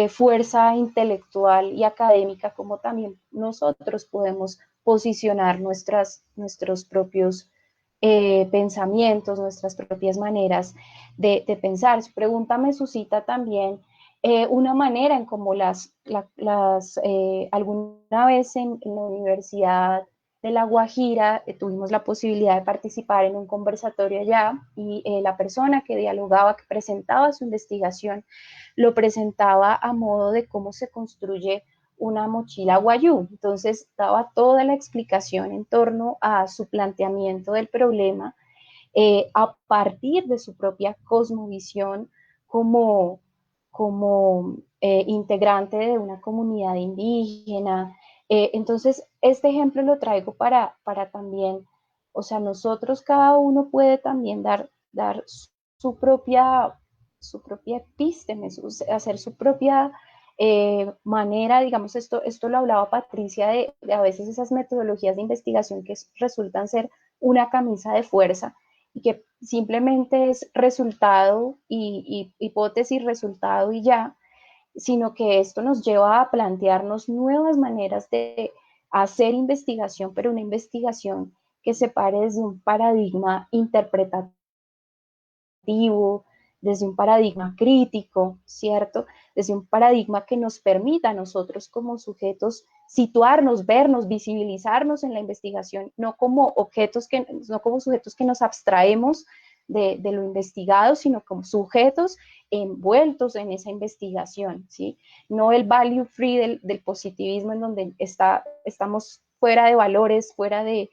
fuerza intelectual y académica, como también nosotros podemos posicionar nuestros propios pensamientos, nuestras propias maneras de pensar. Su pregunta me suscita también una manera en cómo alguna vez en la Universidad de La Guajira tuvimos la posibilidad de participar en un conversatorio allá y la persona que dialogaba, que presentaba su investigación, lo presentaba a modo de cómo se construye una mochila guayú. Entonces daba toda la explicación en torno a su planteamiento del problema a partir de su propia cosmovisión como integrante de una comunidad indígena. Entonces, este ejemplo lo traigo para también, o sea, nosotros cada uno puede también dar su propia, su propia epísteme, hacer su propia manera, digamos, esto lo hablaba Patricia, de a veces esas metodologías de investigación que resultan ser una camisa de fuerza y que simplemente es resultado y hipótesis, resultado y ya, sino que esto nos lleva a plantearnos nuevas maneras de hacer investigación, pero una investigación que se pare desde un paradigma interpretativo, desde un paradigma crítico, ¿cierto? Desde un paradigma que nos permita a nosotros como sujetos situarnos, vernos, visibilizarnos en la investigación, no como no como sujetos que nos abstraemos de lo investigado, sino como sujetos envueltos en esa investigación, ¿sí? No el value free del positivismo en donde estamos fuera de valores, fuera de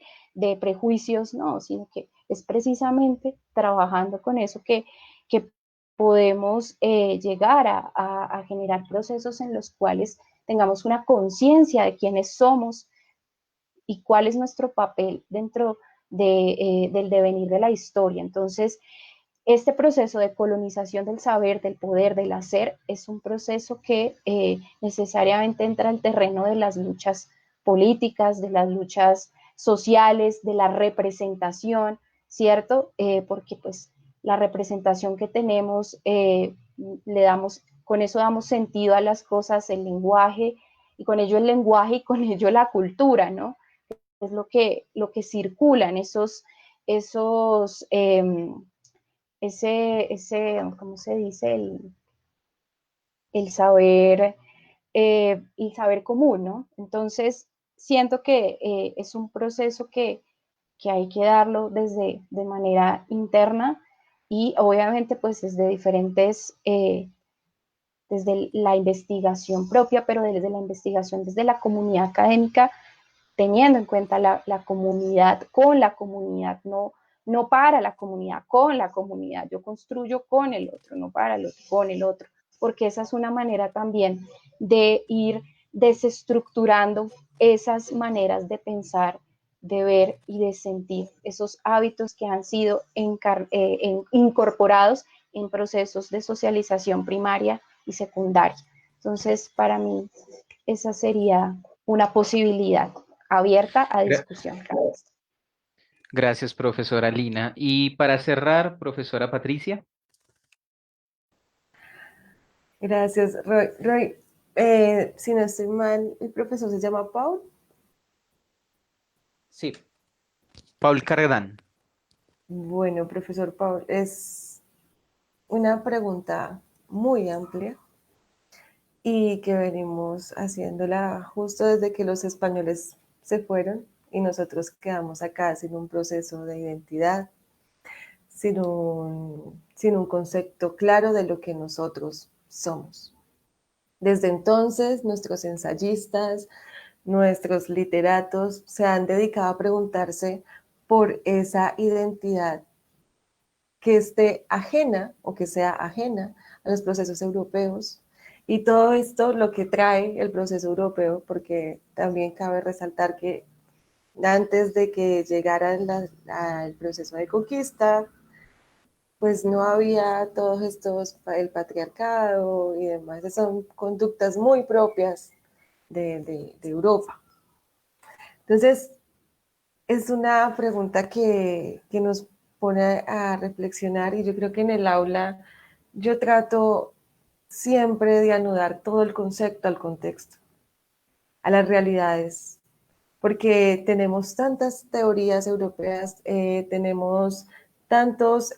prejuicios, no, sino que es precisamente trabajando con eso que que podemos llegar a generar procesos en los cuales tengamos una conciencia de quiénes somos y cuál es nuestro papel dentro del devenir de la historia. Entonces, este proceso de colonización del saber, del poder, del hacer, es un proceso que necesariamente entra al terreno de las luchas políticas, de las luchas sociales, de la representación, ¿cierto? Porque pues la representación que tenemos, con eso damos sentido a las cosas, el lenguaje, y con ello el lenguaje y con ello la cultura, ¿no? Es lo que circulan esos ¿cómo se dice? El el saber común, ¿no? Entonces, siento que es un proceso que hay que darlo de manera interna y obviamente pues desde la investigación propia, pero desde la investigación desde la comunidad académica, teniendo en cuenta la comunidad, con la comunidad, no para la comunidad, con la comunidad. Yo construyo con el otro, no para el otro, con el otro, porque esa es una manera también de ir desestructurando esas maneras de pensar, de ver y de sentir, esos hábitos que han sido incorporados en procesos de socialización primaria y secundaria. Entonces, para mí, esa sería una posibilidad abierta a discusión. Gracias, profesora Lina. Y para cerrar, profesora Patricia. Gracias, Roy. Roy, si no estoy mal, el profesor se llama Paul. Sí, Paul Carredán. Bueno, profesor Paul, es una pregunta muy amplia y que venimos haciéndola justo desde que los españoles se fueron y nosotros quedamos acá sin un proceso de identidad, sin un concepto claro de lo que nosotros somos. Desde entonces, nuestros ensayistas, nuestros literatos se han dedicado a preguntarse por esa identidad que esté ajena o que sea ajena a los procesos europeos. Y todo esto lo que trae el proceso europeo, porque también cabe resaltar que antes de que llegara al proceso de conquista, pues no había todos estos, el patriarcado y demás, son conductas muy propias de Europa. Entonces, es una pregunta que nos pone a reflexionar y yo creo que en el aula yo trato siempre de anudar todo el concepto al contexto, a las realidades, porque tenemos tantas teorías europeas, tenemos tantos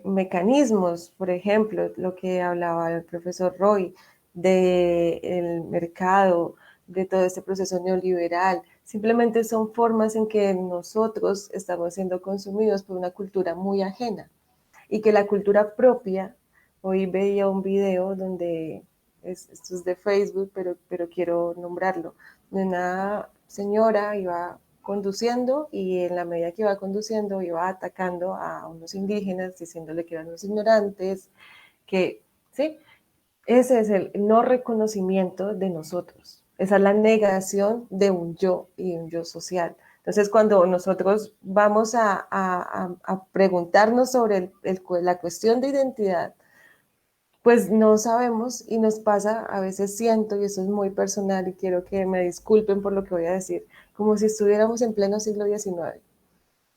mecanismos, por ejemplo, lo que hablaba el profesor Roy, del mercado, de todo este proceso neoliberal, simplemente son formas en que nosotros estamos siendo consumidos por una cultura muy ajena y que la cultura propia, hoy veía un video donde, esto es de Facebook, pero quiero nombrarlo, de una señora iba conduciendo y en la medida que iba conduciendo iba atacando a unos indígenas diciéndole que eran unos ignorantes, que, ¿sí? Ese es el no reconocimiento de nosotros. Esa es la negación de un yo y un yo social. Entonces, cuando nosotros vamos a preguntarnos sobre la cuestión de identidad, pues no sabemos y nos pasa, a veces siento, y eso es muy personal y quiero que me disculpen por lo que voy a decir, como si estuviéramos en pleno siglo XIX,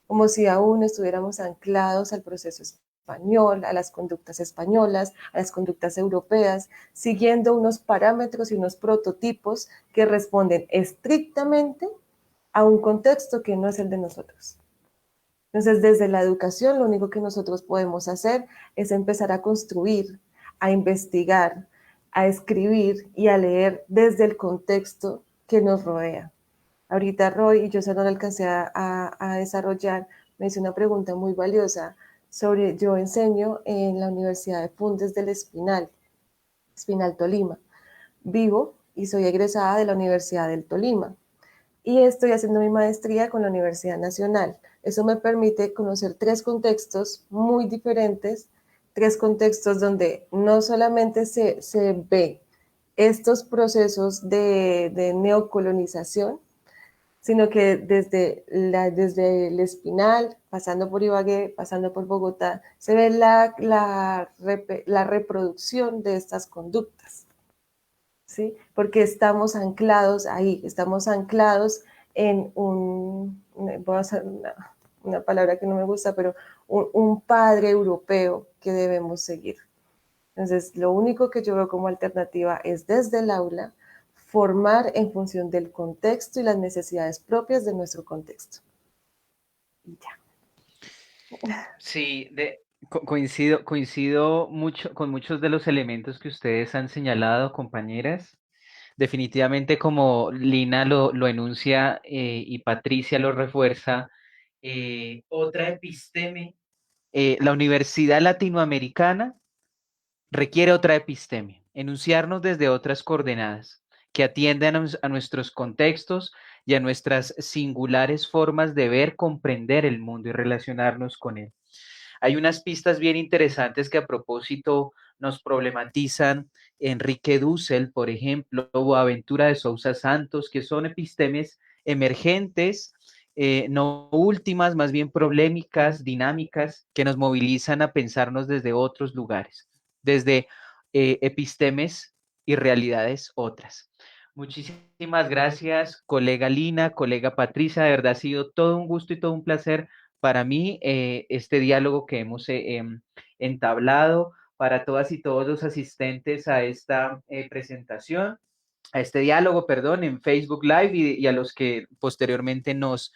como si aún estuviéramos anclados al proceso español, a las conductas españolas, a las conductas europeas, siguiendo unos parámetros y unos prototipos que responden estrictamente a un contexto que no es el de nosotros. Entonces, desde la educación, lo único que nosotros podemos hacer es empezar a construir, a investigar, a escribir y a leer desde el contexto que nos rodea. Ahorita Roy, y yo se no lo alcancé a desarrollar, me hizo una pregunta muy valiosa sobre, yo enseño en la Universidad de Fundes del Espinal Tolima. Vivo y soy egresada de la Universidad del Tolima. y estoy haciendo mi maestría con la Universidad Nacional. Eso me permite conocer 3 contextos muy diferentes, 3 contextos donde no solamente se ve estos procesos de neocolonización, sino que desde el Espinal, pasando por Ibagué, pasando por Bogotá, se ve la reproducción de estas conductas, ¿sí? Porque estamos anclados ahí, estamos anclados en voy a usar una palabra que no me gusta, pero un padre europeo que debemos seguir. Entonces, lo único que yo veo como alternativa es desde el aula formar en función del contexto y las necesidades propias de nuestro contexto. Y ya. Sí, coincido mucho con muchos de los elementos que ustedes han señalado, compañeras. Definitivamente, como Lina lo enuncia y Patricia lo refuerza, otra episteme, la Universidad Latinoamericana requiere otra episteme, enunciarnos desde otras coordenadas que atiendan a nuestros contextos y a nuestras singulares formas de ver, comprender el mundo y relacionarnos con él. Hay unas pistas bien interesantes que a propósito nos problematizan Enrique Dussel, por ejemplo, o Aventura de Sousa Santos, que son epistemes emergentes, no últimas, más bien problemáticas, dinámicas, que nos movilizan a pensarnos desde otros lugares, desde epistemes y realidades otras. Muchísimas gracias, colega Lina, colega Patricia, de verdad ha sido todo un gusto y todo un placer para mí este diálogo que hemos entablado, para todas y todos los asistentes a esta presentación, a este diálogo, perdón, en Facebook Live y a los que posteriormente nos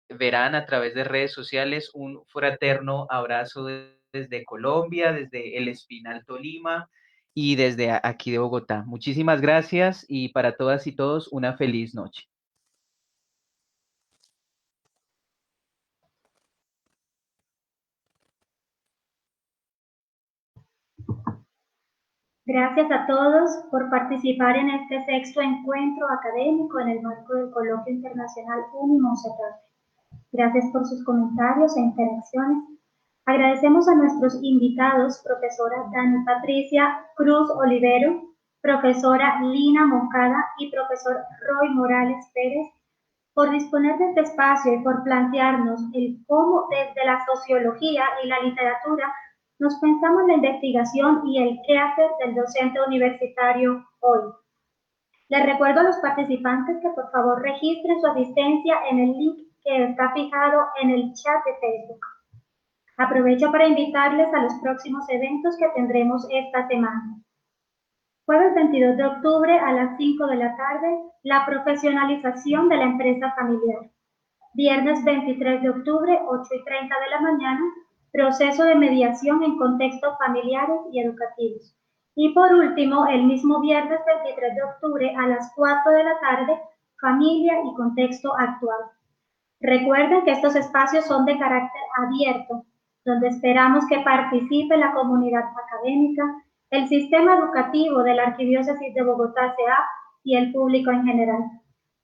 verán a través de redes sociales, un fraterno abrazo desde Colombia, desde El Espinal, Tolima y desde aquí de Bogotá. Muchísimas gracias y para todas y todos una feliz noche. Gracias a todos por participar en este sexto encuentro académico en el marco del Coloquio Internacional UniMonserrate. Gracias por sus comentarios e interacciones. Agradecemos a nuestros invitados, profesora Dani Patricia Cruz Olivero, profesora Lina Moncada y profesor Roy Morales Pérez, por disponer de este espacio y por plantearnos el cómo desde la sociología y la literatura nos pensamos la investigación y el qué hacer del docente universitario hoy. Les recuerdo a los participantes que por favor registren su asistencia en el link que está fijado en el chat de Facebook. Aprovecho para invitarles a los próximos eventos que tendremos esta semana. Jueves 22 de octubre a las 5 de la tarde, la profesionalización de la empresa familiar. Viernes 23 de octubre, 8:30 de la mañana, proceso de mediación en contextos familiares y educativos. Y por último, el mismo viernes 23 de octubre a las 4 de la tarde, familia y contexto actual. Recuerden que estos espacios son de carácter abierto, donde esperamos que participe la comunidad académica, el sistema educativo de la Arquidiócesis de Bogotá, CEAP, y el público en general.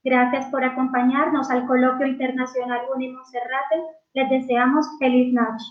Gracias por acompañarnos al Coloquio Internacional UniMonserrate. Les deseamos feliz noche.